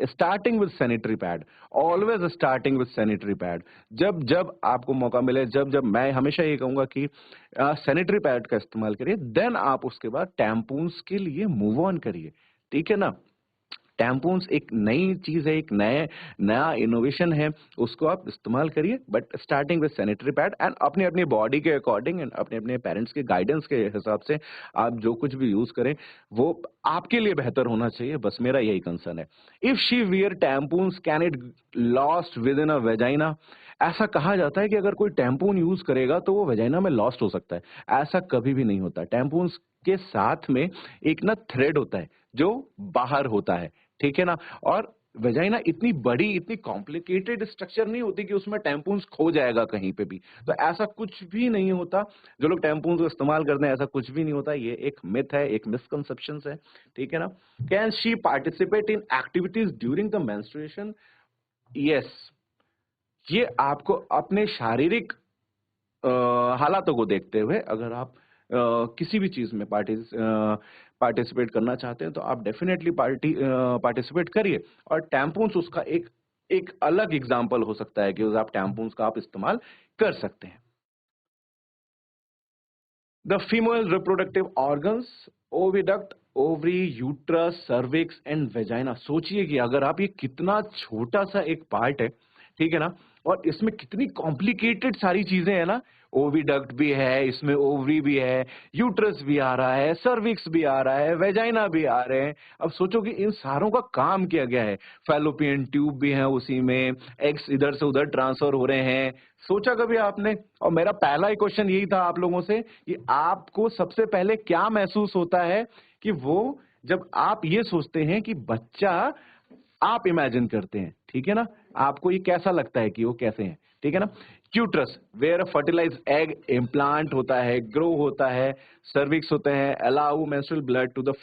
starting with sanitary pad, always starting with sanitary pad. जब जब आपको मौका मिले, जब जब, मैं हमेशा ये कहूंगा कि सैनिटरी पैड का इस्तेमाल करिए, देन आप उसके बाद टैम्पून्स के लिए मूव ऑन करिए, ठीक है ना। टैम्पून्स एक नई चीज है, एक नया इनोवेशन है, उसको आप इस्तेमाल करिए, but starting with sanitary pad, and अपनी अपनी बॉडी के अकॉर्डिंग एंड अपने अपने पेरेंट्स के गाइडेंस के हिसाब से आप जो कुछ भी यूज करें वो आपके लिए बेहतर होना चाहिए, बस मेरा यही कंसर्न है। If she wear tampons can it lost within a vagina. ऐसा कहा जाता है कि अगर कोई टैम्पून यूज करेगा तो वो वेजाइना में लॉस्ट हो सकता है, ऐसा कभी भी नहीं होता। टैम्पून्स के साथ में एक ना थ्रेड होता है जो बाहर होता है, ठीक है ना। और वेजाइना इतनी बड़ी, इतनी कॉम्प्लिकेटेड स्ट्रक्चर नहीं होती कि उसमें टैम्पून्स खो जाएगा कहीं पे भी, तो ऐसा कुछ भी नहीं होता। जो लोग टैम्पून्स को इस्तेमाल करते हैं, ऐसा कुछ भी नहीं होता, ये एक मिथ है, एक मिसकंसेप्शन है, ठीक है ना। Can she participate in activities during the menstruation. Yes, ये आपको अपने शारीरिक हालातों को देखते हुए, अगर आप किसी भी चीज में पार्टिसिपेट करना चाहते हैं तो आप डेफिनेटली पार्टिसिपेट करिए। और टैम्पून्स उसका एक एक अलग एग्जाम्पल हो सकता है कि उस आप टैम्पून्स का आप इस्तेमाल कर सकते हैं। The female reproductive organs, oviduct, ovary, uterus, cervix and vagina. सोचिए कि अगर आप, ये कितना छोटा सा एक पार्ट है, ठीक है ना, और इसमें कितनी कॉम्प्लिकेटेड सारी चीजें हैं ना। ओविडक्ट भी है, इसमें ओवरी भी है, यूट्रस भी आ रहा है, सर्विक्स भी आ रहा है, वेजाइना भी आ रहे हैं। अब सोचो कि इन सारों का काम किया गया है, फैलोपियन ट्यूब भी है उसी में, एग्स इधर से उधर ट्रांसफर हो रहे हैं। सोचा कभी आपने? और मेरा पहला ही क्वेश्चन यही था आप लोगों से कि आपको सबसे पहले क्या महसूस होता है कि वो, जब आप ये सोचते हैं कि बच्चा आप इमेजिन करते हैं, ठीक है ना, आपको ये कैसा लगता है कि वो कैसे हैं, ठीक है ना। Uterus where a fertilised egg implant होता है, ग्रो होता है, सर्विक्स होते हैं, allow menstrual blood to the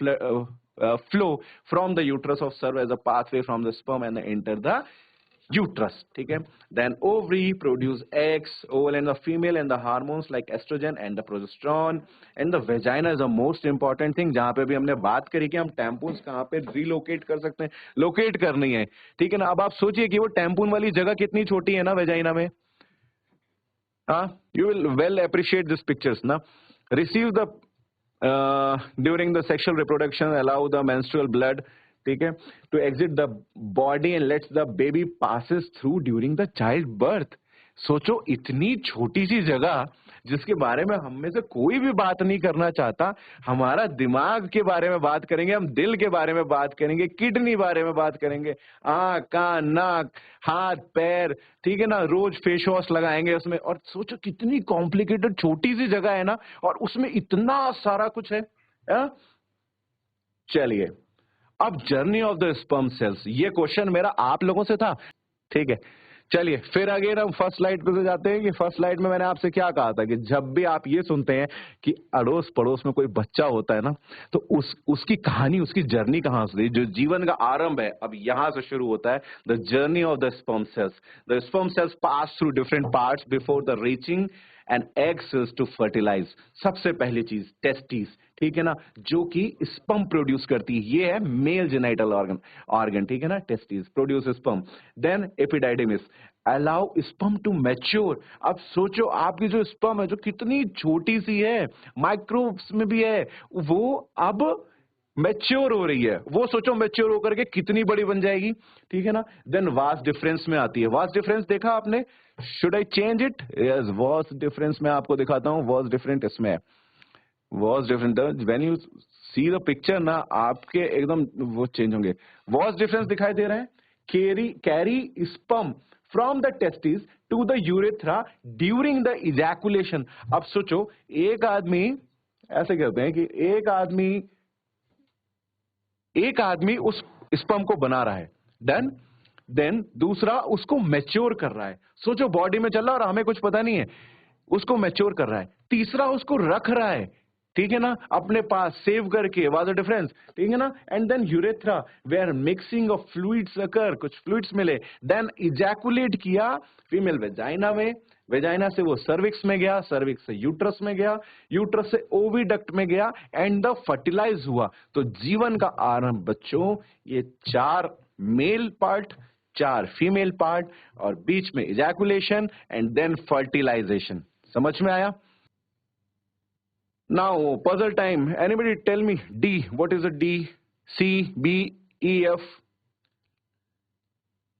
flow from the uterus of serve as a pathway from the sperm and enter the uterus. ठीक है, then ovary produce eggs, ovule and the female and the hormones like estrogen and the progesterone, and the vagina is the most important thing जहां पे भी हमने बात करी कि हम टैम्पून्स कहां पे रिलोकेट कर सकते हैं, लोकेट करनी है। ठीक है ना, अब आप सोचिए कि वो टैम्पून वाली जगह कितनी छोटी है ना वेजाइना में। हाँ, you will well appreciate these pictures ना। receive the during the sexual reproduction allow the menstrual blood, ठीक है, to exit the body and lets the baby passes through during the child birth। सोचो इतनी छोटी सी जगह जिसके बारे में हम में से कोई भी बात नहीं करना चाहता, हमारा दिमाग के बारे में बात करेंगे, हम दिल के बारे में बात करेंगे, किडनी बारे में बात करेंगे, आंख, कान, नाक, हाथ, पैर, ठीक है ना, रोज फेस वॉश लगाएंगे उसमें। और सोचो कितनी कॉम्प्लिकेटेड छोटी सी जगह है ना, और उसमें इतना सारा कुछ है। चलिए, अब journey of the sperm sales, ये क्वेश्चन मेरा आप लोगों से था। ठीक है, चलिए फिर अगेन हम फर्स्ट स्लाइड पे जाते हैं कि फर्स्ट स्लाइड में मैंने आपसे क्या कहा था कि जब भी आप ये सुनते हैं कि अड़ोस पड़ोस में कोई बच्चा होता है ना, तो उसकी कहानी, उसकी जर्नी कहाँ से, जो जीवन का आरंभ है, अब यहां से शुरू होता है। The journey of the sperm cells. The sperm cells pass through different parts before the reaching and egg cells to fertilise. सबसे पहली चीज टेस्टिस, ठीक है ना, जो कि स्पर्म प्रोड्यूस करती है, ये है मेल जेनाइटल ऑर्गन, ठीक है ना, testis produce sperm. Then epididymis allow sperm to mature. अब सोचो आपकी जो स्पर्म है जो कितनी छोटी सी है, माइक्रोब्स में भी है, वो अब मैच्योर हो रही है। वो सोचो मैच्योर होकर के कितनी बड़ी बन जाएगी, ठीक है ना। देन वास्ट डिफरेंस में आती है। वास्ट डिफरेंस देखा आपने, should I change it? Yes, vast difference में आपको दिखाता हूं। वास्ट डिफरेंट इसमें was different, when you see the picture ना, आपके एकदम वो चेंज होंगे। वाज डिफरेंस दिखाई दे रहा है। Carry sperm from the testis to the urethra during the ejaculation. अब सोचो एक आदमी, ऐसे कहते हैं कि एक आदमी उस स्पर्म को बना रहा है, देन दूसरा उसको मैच्योर कर रहा है। सोचो बॉडी में चल रहा है और हमें कुछ पता नहीं है, उसको मैच्योर कर रहा है। तीसरा उसको रख रहा है, ठीक है ना, अपने पास सेव करके। वाज द डिफरेंस, ठीक है ना। And then urethra where mixing of fluids occur, कुछ फ्लूइड्स मिले। देन इजैकुलेट किया फीमेल वेजाइना में, वेजाइना से वो सर्विक्स में गया, सर्विक्स से यूट्रस में गया, यूट्रस से ओविडक्ट में गया, एंड द फर्टिलाइज हुआ। तो जीवन का आरंभ बच्चों, ये 4 मेल पार्ट, 4 फीमेल पार्ट, और बीच में इजैकुलेशन एंड देन फर्टिलाइजेशन। समझ में आया? Now puzzle time. Anybody tell me D? What is a D? C, B, E, F.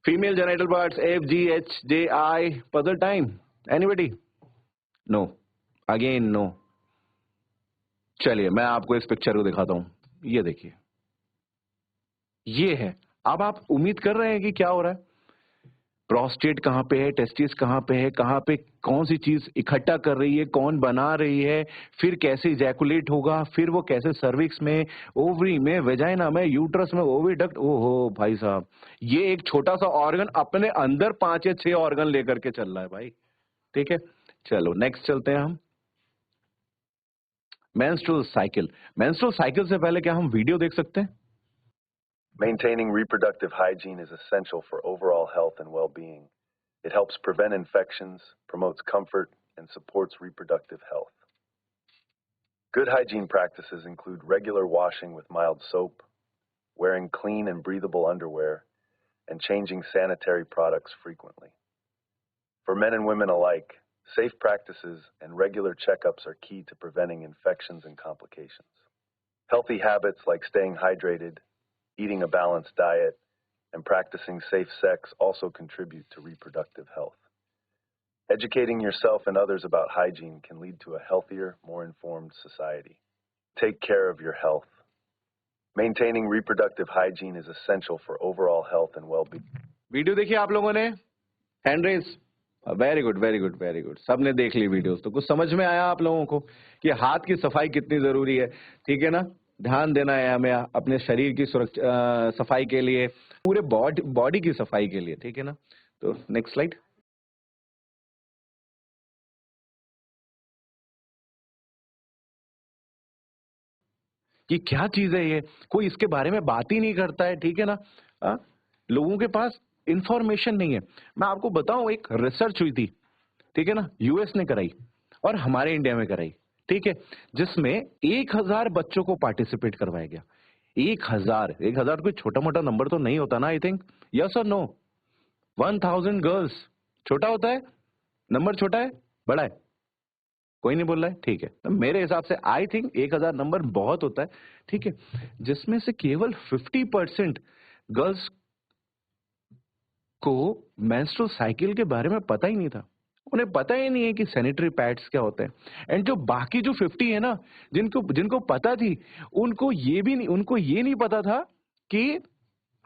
Female genital parts F, G, H, J, I. Puzzle time. Anybody? No. Again no. चलिए मैं आपको इस picture को दिखाता हूं। ये देखिए, ये है। अब आप उम्मीद कर रहे हैं कि क्या हो रहा है। प्रोस्टेट कहाँ पे है, टेस्टिस कहाँ पे है, कहाँ पे कौन सी चीज इकट्ठा कर रही है, कौन बना रही है, फिर कैसे इजैकुलेट होगा, फिर वो कैसे सर्विक्स में, ओवरी में, वेजाइना में, यूट्रस में, ओविडक्ट। ओहो भाई साहब, ये एक छोटा सा ऑर्गन अपने अंदर 5 या 6 ऑर्गन लेकर के चल रहा है भाई। ठीक है, चलो नेक्स्ट चलते हैं हम। Menstrual cycle. मेंस्ट्रुअल साइकिल से पहले क्या हम वीडियो देख सकते हैं? Maintaining reproductive hygiene is essential for overall health and well-being. It helps prevent infections, promotes comfort, and supports reproductive health. Good hygiene practices include regular washing with mild soap, wearing clean and breathable underwear, and changing sanitary products frequently. For men and women alike, safe practices and regular checkups are key to preventing infections and complications. Healthy habits like staying hydrated, eating a balanced diet, and practicing safe sex also contribute to reproductive health. Educating yourself and others about hygiene can lead to a healthier, more informed society. Take care of your health. Maintaining reproductive hygiene is essential for overall health and well-being. Video देखिए आप लोगों ने, hand raise. Very good very good very good, सबने देख ली videos. तो कुछ समझ में आया आप लोगों को कि हाथ की सफाई कितनी जरूरी है, ठीक है ना। ध्यान देना है हमें अपने शरीर की सफाई के लिए, पूरे बॉडी की सफाई के लिए, ठीक है ना। तो नेक्स्ट स्लाइड। कि क्या चीज है ये, कोई इसके बारे में बात ही नहीं करता है, ठीक है ना। लोगों के पास इंफॉर्मेशन नहीं है। मैं आपको बताऊं, एक रिसर्च हुई थी, ठीक है ना, यूएस ने कराई और हमारे इंडिया में कराई, ठीक है, जिसमें 1000 बच्चों को पार्टिसिपेट करवाया गया। 1000 कोई छोटा मोटा नंबर तो नहीं होता ना, आई थिंक, यस और नो। 1000 गर्ल्स छोटा होता है, नंबर छोटा है, बड़ा है, कोई नहीं बोल रहा है, ठीक है। तो मेरे हिसाब से आई थिंक 1000 नंबर बहुत होता है, ठीक है, जिसमें से केवल 50% गर्ल्स को मेंस्ट्रुअल साइकिल के बारे में पता ही नहीं था। उन्हें पता ही नहीं है कि सैनिटरी पैड्स क्या होते हैं। एंड जो बाकी जो 50 है ना, जिनको जिनको पता थी, उनको ये नहीं पता था कि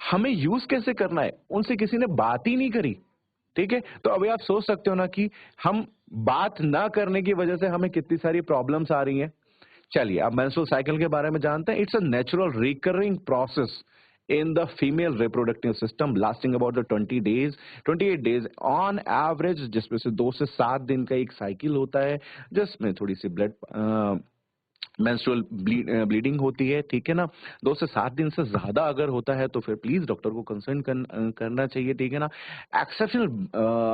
हमें यूज कैसे करना है। उनसे किसी ने बात ही नहीं करी, ठीक है। तो अभी आप सोच सकते हो ना कि हम बात ना करने की वजह से हमें कितनी सारी प्रॉब्लम्स आ रही हैं। चलिए अब मेंस्ट्रुअल साइकिल के बारे में जानते हैं। It's a natural recurring process in the female reproductive system lasting about the 28 days on average, जिसमें से 2 से 7 दिन का एक साइकिल होता है, जिसमें थोड़ी सी ब्लड मेंस्ट्रुअल ब्लीडिंग होती है, ठीक है ना। 2 से 7 दिन से ज्यादा अगर होता है तो फिर प्लीज डॉक्टर को कंसल्ट करना चाहिए, ठीक है ना। एक्सेप्शनल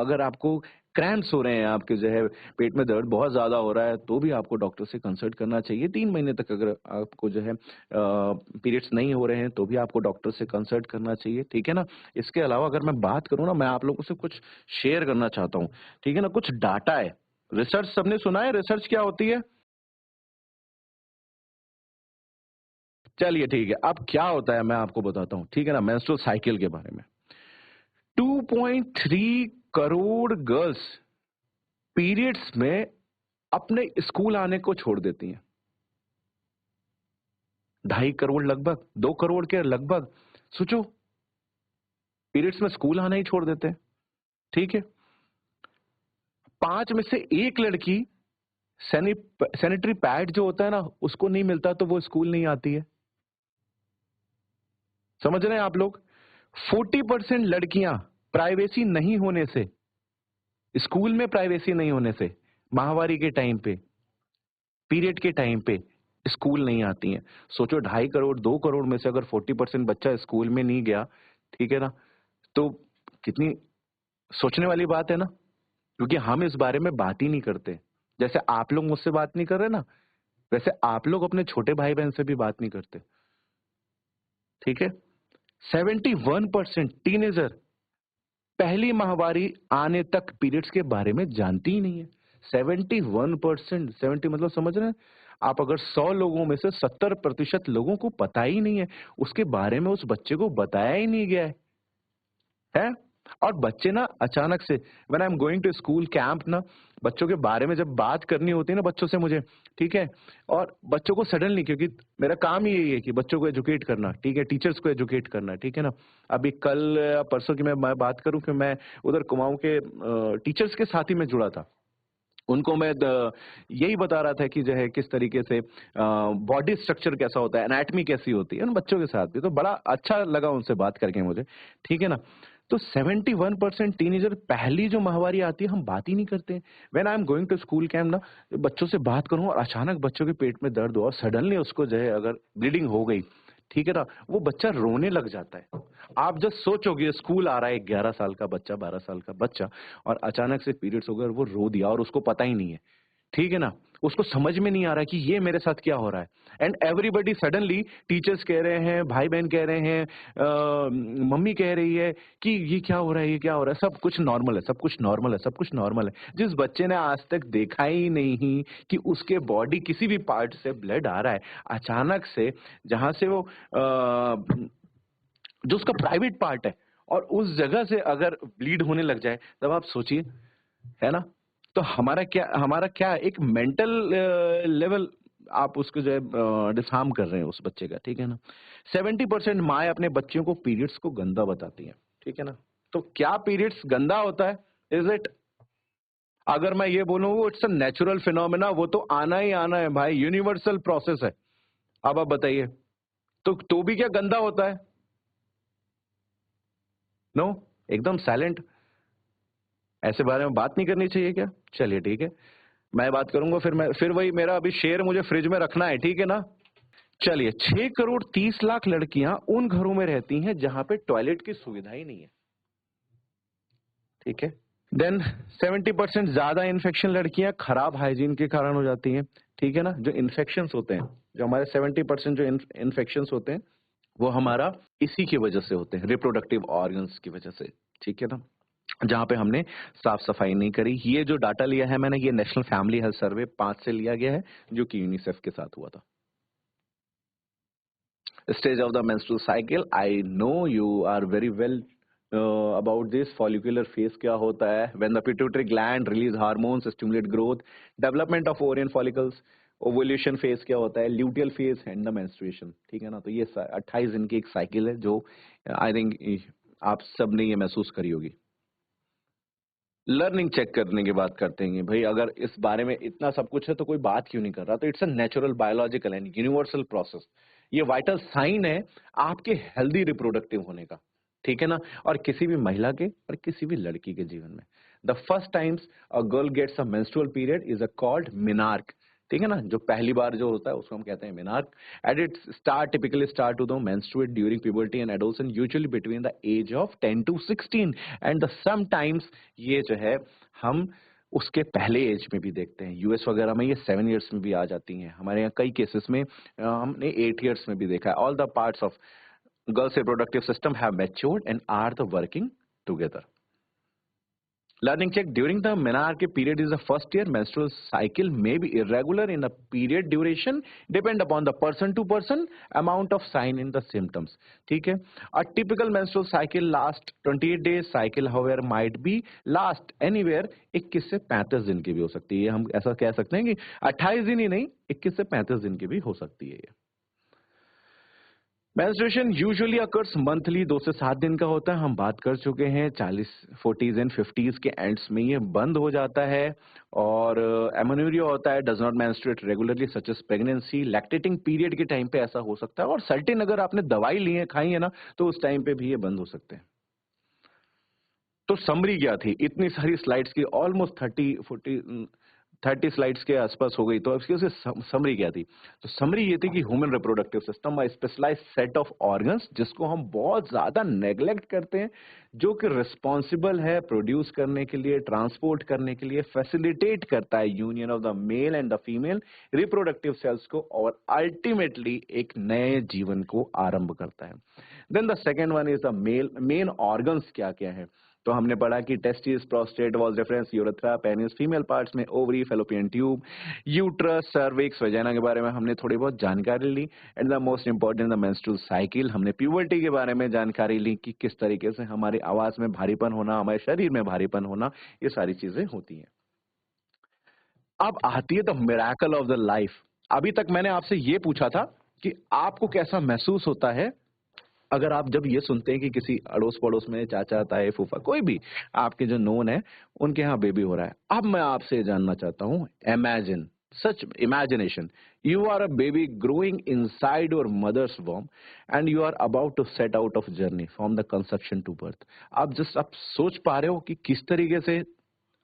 अगर आपको क्रैम्प्स हो रहे हैं, आपके जो है पेट में दर्द बहुत ज्यादा हो रहा है, तो भी आपको डॉक्टर से कंसल्ट करना चाहिए। 3 महीने तक अगर आपको जो है पीरियड्स नहीं हो रहे हैं तो भी आपको डॉक्टर से कंसल्ट करना चाहिए, ठीक है ना। इसके अलावा अगर मैं बात करूं ना, मैं आप लोगों से कुछ शेयर करना चाहता हूं, ठीक है ना। कुछ डाटा है, रिसर्च सबने सुना है, रिसर्च क्या होती है? चलिए ठीक है, अब क्या होता है मैं आपको बताता हूं, ठीक है ना, मेंस्ट्रुअल साइकिल के बारे में। 2.3 करोड़ गर्ल्स पीरियड्स में अपने स्कूल आने को छोड़ देती हैं। 2.5 करोड़ लगभग, 2 करोड़ के लगभग, सोचो, पीरियड्स में स्कूल आना ही छोड़ देते हैं, ठीक है। 5 में से 1 लड़की सैनिटरी पैड जो होता है ना, उसको नहीं मिलता तो वो स्कूल नहीं आती है। समझ रहे हैं आप लोग? 40% लड़कियां प्राइवेसी नहीं होने से, स्कूल में प्राइवेसी नहीं होने से, माहवारी के टाइम पे, पीरियड के टाइम पे स्कूल नहीं आती हैं। सोचो 2.5 करोड़, 2 करोड़ में से अगर 40% बच्चा स्कूल में नहीं गया, ठीक है ना, तो कितनी सोचने वाली बात है ना। क्योंकि हम इस बारे में बात ही नहीं करते। जैसे आप लोग मुझसे बात नहीं कर रहे ना, वैसे आप लोग अपने छोटे भाई बहन से भी बात नहीं करते, ठीक है। 71% टीनेजर पहली माहवारी आने तक पीरियड्स के बारे में जानती ही नहीं है। 71%, 70 मतलब समझ रहे हैं आप? अगर 100 लोगों में से 70% लोगों को पता ही नहीं है, उसके बारे में उस बच्चे को बताया ही नहीं गया है? और बच्चे ना अचानक से, when I am going to school camp ना, बच्चों के बारे में जब बात करनी होती है ना बच्चों से मुझे, ठीक है, और बच्चों को सडनली, क्योंकि मेरा काम ही यही है कि बच्चों को एजुकेट करना, ठीक है, टीचर्स को एजुकेट करना, ठीक है ना। अभी कल परसों की मैं बात करूं कि मैं उधर कुमाऊं के टीचर्स के साथ ही मैं जुड़ा था। उनको मैं यही बता रहा था कि जो है किस तरीके से बॉडी स्ट्रक्चर कैसा होता है, एनाटमी कैसी होती है, उन बच्चों के साथ भी। तो बड़ा अच्छा लगा उनसे बात करके मुझे, ठीक है ना। तो 71% टीनेजर पहली जो माहवारी आती है हम बात ही नहीं करते। When I am going to school camp ना, बच्चों से बात करूं और अचानक बच्चों के पेट में दर्द हो और सडनली उसको जो है अगर ब्लीडिंग हो गई, ठीक है ना, वो बच्चा रोने लग जाता है। आप जस्ट सोचोगे स्कूल आ रहा है 11 साल का बच्चा, 12 साल का बच्चा, और अचानक से पीरियड्स हो गए और वो रो दिया और उसको पता ही नहीं है, ठीक है ना। उसको समझ में नहीं आ रहा कि ये मेरे साथ क्या हो रहा है। एंड एवरीबडी सडनली, टीचर्स कह रहे हैं, भाई बहन कह रहे हैं, मम्मी कह रही है कि ये क्या हो रहा है, ये क्या हो रहा है, सब कुछ नॉर्मल है, सब कुछ नॉर्मल है, सब कुछ नॉर्मल है। जिस बच्चे ने आज तक देखा ही नहीं कि उसके बॉडी किसी भी पार्ट से ब्लड आ रहा है, अचानक से जहां से वो जो उसका प्राइवेट पार्ट है और उस जगह से अगर ब्लीड होने लग जाए, तब आप सोचिए, है ना। तो हमारा क्या एक मेंटल लेवल आप उसको जो है डिसहार्म कर रहे हैं उस बच्चे का, ठीक है ना। 70% माए अपने बच्चों को पीरियड्स को गंदा बताती हैं, ठीक है ना। तो क्या पीरियड्स गंदा होता है? Is it? अगर मैं ये बोलूं वो इट्स अ नेचुरल फिनोमेना, वो तो आना ही आना है भाई, यूनिवर्सल प्रोसेस है। अब आप बताइए, तो भी क्या गंदा होता है? नो, एकदम साइलेंट। ऐसे बारे में बात नहीं करनी चाहिए क्या? चलिए ठीक है, मैं बात करूंगा। फिर वही मेरा अभी शेर मुझे फ्रिज में रखना है, ठीक है ना। चलिए, 6 करोड़ 30 लाख लड़कियां उन घरों में रहती हैं जहां पे टॉयलेट की सुविधा ही नहीं है, ठीक है। देन 70% ज्यादा इन्फेक्शन लड़कियां खराब हाइजीन के कारण हो जाती हैं, ठीक है ना। जो इन्फेक्शन होते हैं, जो हमारे 70% जो इन्फेक्शन होते हैं, वो हमारा इसी की वजह से होते हैं, रिप्रोडक्टिव ऑर्गन्स की वजह से, ठीक है ना। जहां पे हमने साफ सफाई नहीं करी। ये जो डाटा लिया है मैंने, ये नेशनल फैमिली हेल्थ सर्वे 5 से लिया गया है, जो कि यूनिसेफ के साथ हुआ था। Stage of the menstrual cycle, I know you are very well about this. Follicular phase क्या होता है, when the pituitary gland release hormones, stimulate growth, development of ovarian follicles, ovulation phase क्या होता है, luteal phase and the menstruation, ठीक है ना। तो ये 28 दिन की एक साइकिल है जो आई थिंक आप सब ने ये महसूस करी होगी। लर्निंग चेक करने की बात करते हैं भाई, अगर इस बारे में इतना सब कुछ है तो कोई बात क्यों नहीं कर रहा। तो it's a natural, biological and universal process. ये वाइटल साइन है आपके हेल्दी रिप्रोडक्टिव होने का, ठीक है ना। और किसी भी महिला के और किसी भी लड़की के जीवन में the first times a girl gets a menstrual period is a called menarche, ठीक है ना। जो पहली बार जो होता है उसको हम कहते हैं menarche. And it typically start to the menstruate during puberty and adolescence, usually between the age of 10 to 16 and the sometimes ये जो है हम उसके पहले एज में भी देखते हैं। यूएस वगैरह में ये 7 इयर्स में भी आ जाती हैं। हमारे यहाँ कई केसेस में हमने 8 इयर्स में भी देखा है। All the parts of girls reproductive system have matured and are the working together. Learning check during the menarche period is the first year. Menstrual cycle may be irregular in the period duration, depend upon the person to person amount of sign in the symptoms. ठीक है। A typical menstrual cycle last 28 days. Cycle however might be last anywhere 21 से 35 दिन की भी हो सकती है। हम ऐसा कह सकते हैं कि 28 दिन ही नहीं, 21 से 35 दिन की भी हो सकती है ये। मेंस्ट्रुएशन यूजुअली अकर्स मंथली, 2 से 7 दिन का होता है। हम बात कर चुके हैं 40, 40s एंड 50s के एंड्स में ये बंद हो जाता है। और एमेन्यूरिया होता है, does not menstruate regularly such as pregnancy. Lactating period के टाइम पे ऐसा हो सकता है। और सर्टेन अगर आपने दवाई ली है, खाई है ना, तो उस टाइम पे भी ये बंद हो सकते हैं। तो समरी क्या थी, इतनी सारी स्लाइड्स की, ऑलमोस्ट 30 स्लाइड्स के आसपास हो गई। तो इसकी समरी क्या थी? तो समरी ये थी कि ह्यूमन रिप्रोडक्टिव सिस्टम एक स्पेशलाइज्ड सेट ऑफ ऑर्गन्स, जिसको हम बहुत ज्यादा नेग्लेक्ट करते हैं, जो कि रिस्पॉन्सिबल है प्रोड्यूस करने के लिए, ट्रांसपोर्ट करने के लिए, फैसिलिटेट करता है union of the male and the female reproductive cells को, और अल्टीमेटली एक नए जीवन को आरंभ करता है। Then the second one is the main organs क्या क्या है। तो हमने पढ़ा कि testis, prostate, was reference, urethra, penis, female parts में ovary, fallopian tube, uterus, cervix, vagina के बारे में हमने थोड़ी बहुत जानकारी ली। And the most important the menstrual cycle, हमने प्यूबर्टी के बारे में जानकारी ली कि किस तरीके से हमारी आवाज में भारीपन होना, हमारे शरीर में भारीपन होना, ये सारी चीजें होती हैं। अब आती है the miracle of the life. अभी तक मैंने आपसे ये पूछा था कि आपको कैसा महसूस होता है अगर आप जब ये सुनते हैं कि किसी अड़ोस पड़ोस में चाचा, ताए, फूफा, कोई भी आपके जो नोन है, उनके यहाँ बेबी हो रहा है। अब मैं आपसे जानना चाहता हूँ, imagine, such imagination, you are a baby growing inside your mother's वॉर्म and you are about to set out of journey from the conception to birth. आप सोच पा रहे हो कि किस तरीके से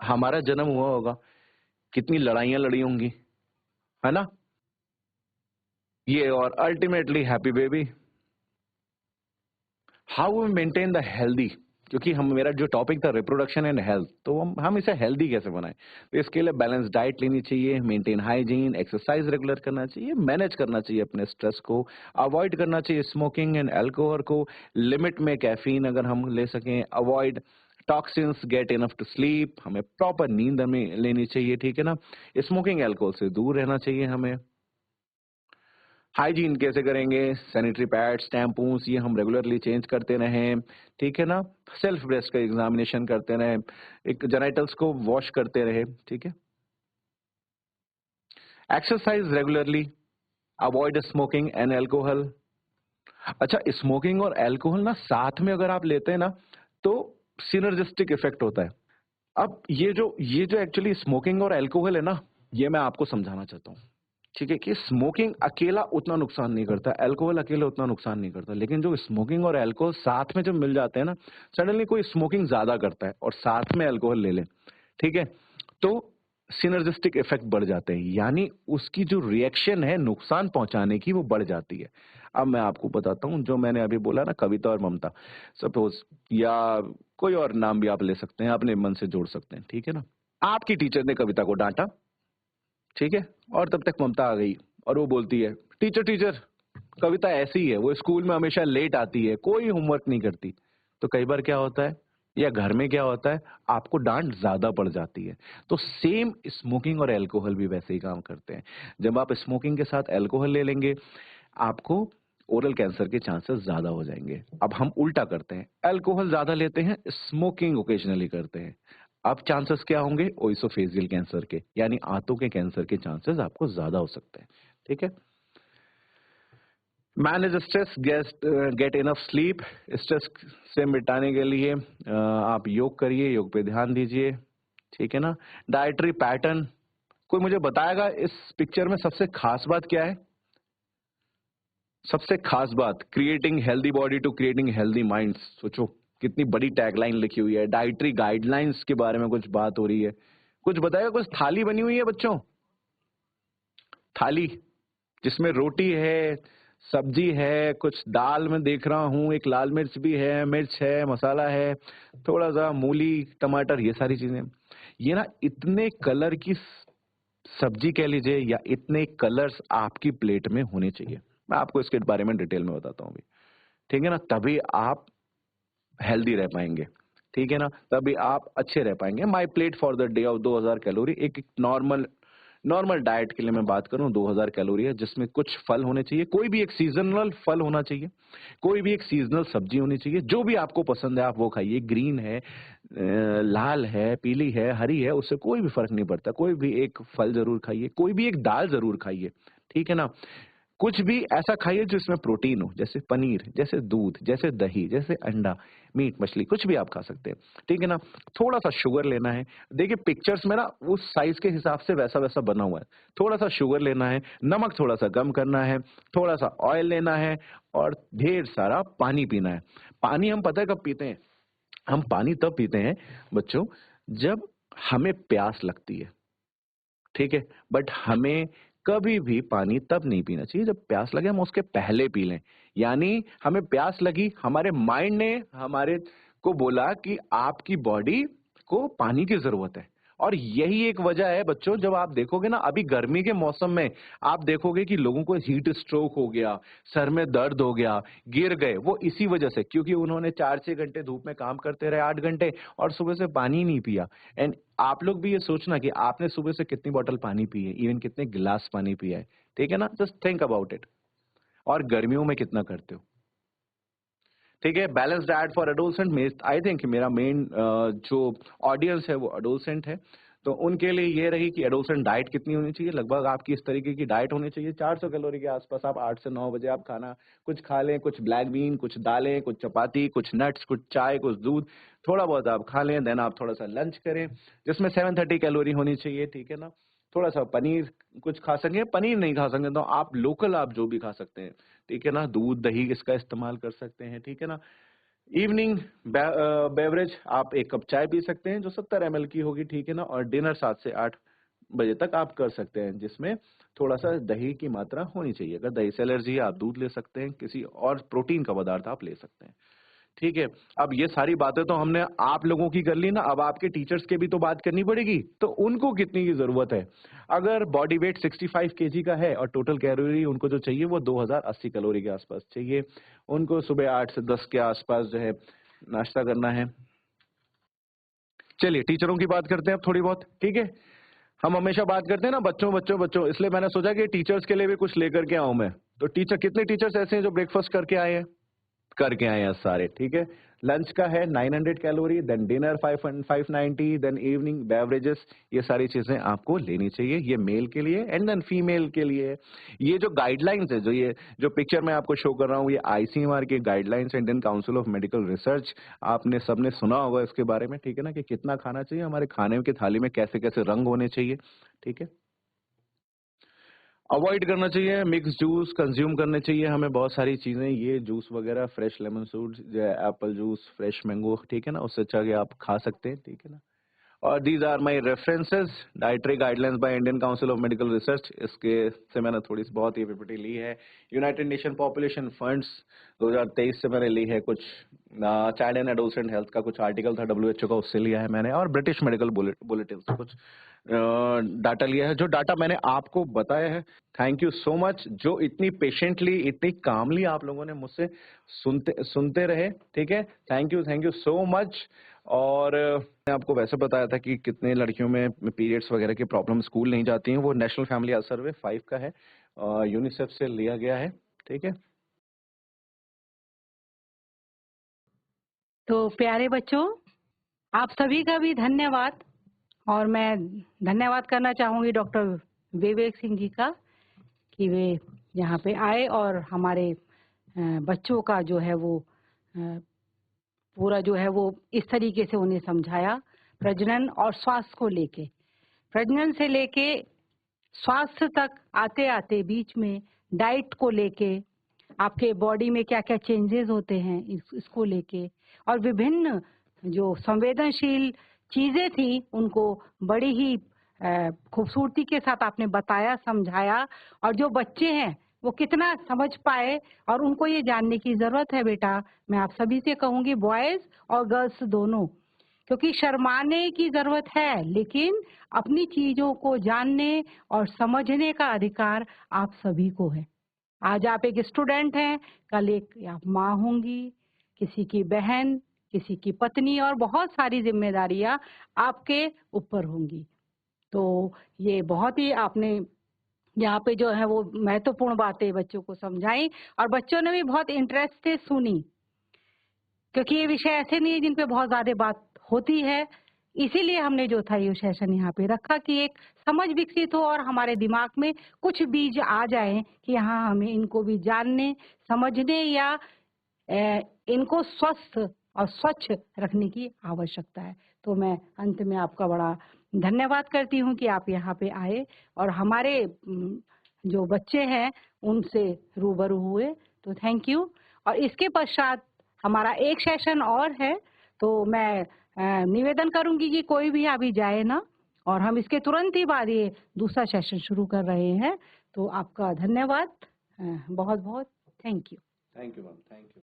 हमारा जन्म हुआ होगा, कितनी लड़ाइयां लड़ी होंगी, है ना ये, और ultimately happy baby. How we maintain the healthy, क्योंकि हम, मेरा जो टॉपिक था रिप्रोडक्शन एंड हेल्थ, तो हम इसे हेल्दी कैसे बनाएं। तो इसके लिए बैलेंस डाइट लेनी चाहिए, मेंटेन हाइजीन, एक्सरसाइज रेगुलर करना चाहिए, मैनेज करना चाहिए अपने स्ट्रेस को, अवॉइड करना चाहिए स्मोकिंग एंड अल्कोहल को, लिमिट में कैफीन अगर हम ले सकें, avoid toxins, get enough to sleep, हमें प्रॉपर नींद हमें लेनी चाहिए, ठीक है ना। स्मोकिंग अल्कोहल से दूर रहना चाहिए हमें। हाइजीन कैसे करेंगे, सैनिटरी पैड्स, टैम्पूस, ये हम रेगुलरली चेंज करते रहें, ठीक है ना। सेल्फ ब्रेस्ट का एग्जामिनेशन करते रहें, एक जेनिटल्स को वॉश करते रहे, ठीक है। Exercise regularly, avoid smoking and alcohol. अच्छा, स्मोकिंग और अल्कोहल ना साथ में अगर आप लेते हैं ना, तो सिनर्जिस्टिक इफेक्ट होता है। अब ये जो एक्चुअली स्मोकिंग और अल्कोहल है ना, ये मैं आपको समझाना चाहता हूँ, ठीक है, कि स्मोकिंग अकेला उतना नुकसान नहीं करता, अल्कोहल अकेला उतना नुकसान नहीं करता, लेकिन जो स्मोकिंग और अल्कोहल साथ में जब मिल जाते हैं ना, सडनली कोई स्मोकिंग ज्यादा करता है और साथ में अल्कोहल ले ले, ठीक है, तो सिनर्जिस्टिक इफेक्ट बढ़ जाते हैं, यानी उसकी जो रिएक्शन है नुकसान पहुंचाने की वो बढ़ जाती है। अब मैं आपको बताता हूँ, जो मैंने अभी बोला ना, कविता और ममता, सपोज, या कोई और नाम भी आप ले सकते हैं, अपने मन से जोड़ सकते हैं, ठीक है ना। आपकी टीचर ने कविता को डांटा, ठीक है, और तब तक ममता आ गई और वो बोलती है, टीचर टीचर कविता ऐसी ही है, वो स्कूल में हमेशा लेट आती है, कोई होमवर्क नहीं करती। तो कई बार क्या होता है, या घर में क्या होता है, आपको डांट ज्यादा पड़ जाती है। तो सेम स्मोकिंग और अल्कोहल भी वैसे ही काम करते हैं। जब आप स्मोकिंग के साथ अल्कोहल ले लेंगे, आपको ओरल कैंसर के चांसेस ज्यादा हो जाएंगे। अब हम उल्टा करते हैं, अल्कोहल ज्यादा लेते हैं, स्मोकिंग ओकेजनली करते हैं। अब चांसेस क्या होंगे, ओइसोफेजियल कैंसर के, यानी आंतों के कैंसर के चांसेस आपको ज्यादा हो सकते हैं, ठीक है। Manage stress, get enough sleep. Stress से मिटाने के लिए आप योग करिए, योग पे ध्यान दीजिए, ठीक है ना। डाइटरी पैटर्न, कोई मुझे बताएगा इस पिक्चर में सबसे खास बात क्या है? सबसे खास बात, creating healthy body to creating healthy minds. सोचो कितनी बड़ी टैगलाइन लिखी हुई है। डाइटरी गाइडलाइंस के बारे में कुछ बात हो रही है, कुछ बताएगा? कुछ थाली बनी हुई है बच्चों, थाली जिसमें रोटी है, सब्जी है, कुछ दाल में देख रहा हूँ, एक लाल मिर्च भी है, मिर्च है, मसाला है, थोड़ा सा मूली, टमाटर, ये सारी चीजें। ये ना इतने कलर की सब्जी कह लीजिए, या इतने कलर्स आपकी प्लेट में होने चाहिए। मैं आपको इसके बारे में डिटेल में बताता हूँ अभी, ठीक है ना। तभी आप हेल्दी रह पाएंगे, ठीक है ना, तभी आप अच्छे रह पाएंगे। My plate for the day of 2000 calorie, एक नॉर्मल डाइट के लिए मैं बात करूं, 2000 कैलोरी है, जिसमें कुछ फल होने चाहिए, कोई भी एक सीजनल फल होना चाहिए, कोई भी एक सीजनल सब्जी होनी चाहिए, जो भी आपको पसंद है आप वो खाइए। ग्रीन है, लाल है, पीली है, हरी है, उससे कोई भी फर्क नहीं पड़ता। कोई भी एक फल जरूर खाइए, कोई भी एक दाल जरूर खाइए, ठीक है ना। कुछ भी ऐसा खाइए जिसमें प्रोटीन हो, जैसे पनीर, जैसे दूध, जैसे दही, जैसे अंडा, मीट, मछली, कुछ भी आप खा सकते हैं, ठीक है ना। थोड़ा सा शुगर लेना है, देखिए पिक्चर्स में ना उस साइज के हिसाब से वैसा वैसा बना हुआ है। थोड़ा सा शुगर लेना है, नमक थोड़ा सा कम करना है, थोड़ा सा ऑयल लेना है, और ढेर सारा पानी पीना है। पानी हम पता है कब पीते हैं? हम पानी तब पीते हैं बच्चों जब हमें प्यास लगती है, ठीक है। बट हमें कभी भी पानी तब नहीं पीना चाहिए जब प्यास लगे, हम उसके पहले पी लें। यानी हमें प्यास लगी, हमारे माइंड ने हमारे को बोला कि आपकी बॉडी को पानी की जरूरत है। और यही एक वजह है बच्चों, जब आप देखोगे ना अभी गर्मी के मौसम में, आप देखोगे कि लोगों को हीट स्ट्रोक हो गया, सर में दर्द हो गया, गिर गए, वो इसी वजह से, क्योंकि उन्होंने 4-6 घंटे धूप में काम करते रहे, 8 घंटे, और सुबह से पानी नहीं पिया। एंड आप लोग भी ये सोचना कि आपने सुबह से कितनी बोतल पानी पी है, इवन कितने गिलास पानी पिया है, ठीक है ना। Just think about it. और गर्मियों में कितना करते हो, ठीक है। Balance diet for adolescent, I think मेरा मेन जो ऑडियंस है वो एडोलसेंट है, तो उनके लिए ये रही कि एडोलसेंट डाइट कितनी होनी चाहिए। लगभग आपकी इस तरीके की डाइट होनी चाहिए, 400 कैलोरी के आसपास। आप 8 से 9 बजे आप खाना कुछ खा लें, कुछ ब्लैक बीन, कुछ दालें, कुछ चपाती, कुछ नट्स, कुछ चाय, कुछ दूध, थोड़ा बहुत आप खा लें। देन आप थोड़ा सा लंच करें जिसमें 730 कैलोरी होनी चाहिए, ठीक है ना। थोड़ा सा पनीर कुछ खा सकें, पनीर नहीं खा सकें तो आप लोकल आप जो भी खा सकते हैं, ठीक है ना। दूध, दही इसका इस्तेमाल कर सकते हैं, ठीक है ना। इवनिंग बेवरेज आप 1 कप चाय पी सकते हैं जो 70 ml की होगी, ठीक है ना। और डिनर 7 से 8 बजे तक आप कर सकते हैं, जिसमें थोड़ा सा दही की मात्रा होनी चाहिए। अगर दही से एलर्जी है आप दूध ले सकते हैं, किसी और प्रोटीन का पदार्थ आप ले सकते हैं, ठीक है। अब ये सारी बातें तो हमने आप लोगों की कर ली ना, अब आपके टीचर्स के भी तो बात करनी पड़ेगी। तो उनको कितनी की जरूरत है? अगर बॉडी वेट 65 केजी का है और टोटल कैलोरी उनको जो चाहिए वो 2080 कैलोरी के आसपास चाहिए। उनको सुबह 8 से 10 के आसपास जो है नाश्ता करना है। चलिए टीचरों की बात करते हैं अब थोड़ी बहुत, ठीक है। हम हमेशा बात करते हैं ना बच्चों बच्चों बच्चों, इसलिए मैंने सोचा कि टीचर्स के लिए भी कुछ लेकर के आऊं मैं। तो टीचर, कितने टीचर्स ऐसे हैं जो ब्रेकफास्ट करके आए हैं सारे, ठीक है। लंच का है 900 calorie, then dinner 590, then evening beverages, ये सारी चीजें आपको लेनी चाहिए। ये मेल के लिए एंड देन फीमेल के लिए। ये जो गाइडलाइंस है, जो पिक्चर मैं आपको शो कर रहा हूँ, ये आईसीएमआर की guidelines, Indian Council of Medical research. आपने सबने सुना होगा इसके बारे में, ठीक है ना, कि कितना खाना चाहिए, हमारे खाने की थाली में कैसे कैसे रंग होने चाहिए, ठीक है। अवॉइड करना चाहिए मिक्स जूस, कंज्यूम करने चाहिए हमें बहुत सारी चीजें, ये जूस वगैरह, fresh lemon juice, Apple juice, fresh mango, ठीक है ना, उससे अच्छा कि आप खा सकते हैं, ठीक है ना। और these are my references, dietary guidelines by Indian Council of Medical Research, इसके से मैंने थोड़ी सी बहुत ही पीपीटी ली है। यूनाइटेड नेशन पॉपुलेशन फंड्स 2023 से मैंने ली है कुछ, चाइल्ड एंड एडोलसेंट हेल्थ का कुछ आर्टिकल था WHO का, उससे लिया है मैंने, और ब्रिटिश मेडिकल बुलेटिन से कुछ डाटा लिया है। जो डाटा मैंने आपको बताया है, थैंक यू सो मच, जो इतनी पेशेंटली, इतनी कामली आप लोगों ने मुझसे सुनते रहे, ठीक है। Thank you so much. और मैंने आपको वैसे बताया था कि कितने लड़कियों में पीरियड्स वगैरह की प्रॉब्लम स्कूल नहीं जाती हैं, वो नेशनल फैमिली हेल्थ सर्वे 5 का है, यूनिसेफ से लिया गया है, ठीक है। तो प्यारे बच्चों, आप सभी का भी धन्यवाद। और मैं धन्यवाद करना चाहूंगी डॉक्टर विवेक सिंह जी का कि वे यहाँ पे आए और हमारे बच्चों का जो है वो पूरा जो है वो इस तरीके से उन्हें समझाया, प्रजनन और स्वास्थ्य को लेके, प्रजनन से लेके स्वास्थ्य तक आते आते बीच में डाइट को लेके, आपके बॉडी में क्या क्या चेंजेस होते हैं इसको लेके, और विभिन्न जो संवेदनशील चीजें थी उनको बड़ी ही खूबसूरती के साथ आपने बताया, समझाया। और जो बच्चे हैं वो कितना समझ पाए, और उनको ये जानने की जरूरत है बेटा, मैं आप सभी से कहूंगी, बॉयज और गर्ल्स दोनों, क्योंकि शर्माने की जरूरत है, लेकिन अपनी चीजों को जानने और समझने का अधिकार आप सभी को है। आज आप एक स्टूडेंट हैं, कल एक आप माँ होंगी, किसी की बहन, किसी की पत्नी, और बहुत सारी जिम्मेदारियां आपके ऊपर होंगी। तो ये बहुत ही आपने यहाँ पे जो है वो महत्वपूर्ण बातें बच्चों को समझाई, और बच्चों ने भी बहुत इंटरेस्ट से सुनी, क्योंकि ये विषय ऐसे नहीं है जिन पे बहुत ज्यादा बात होती है। इसीलिए हमने जो था ये सेशन यहाँ पे रखा कि एक समझ विकसित हो और हमारे दिमाग में कुछ बीज आ जाए कि हाँ, हमें इनको भी जानने, समझने या इनको स्वस्थ और स्वच्छ रखने की आवश्यकता है। तो मैं अंत में आपका बड़ा धन्यवाद करती हूँ कि आप यहाँ पे आए और हमारे जो बच्चे हैं उनसे रूबरू हुए, तो थैंक यू। और इसके पश्चात हमारा एक सेशन और है, तो मैं निवेदन करूंगी कि कोई भी अभी जाए ना, और हम इसके तुरंत ही बाद ये दूसरा सेशन शुरू कर रहे हैं। तो आपका धन्यवाद बहुत बहुत, thank you. Thank you ma'am, thank you.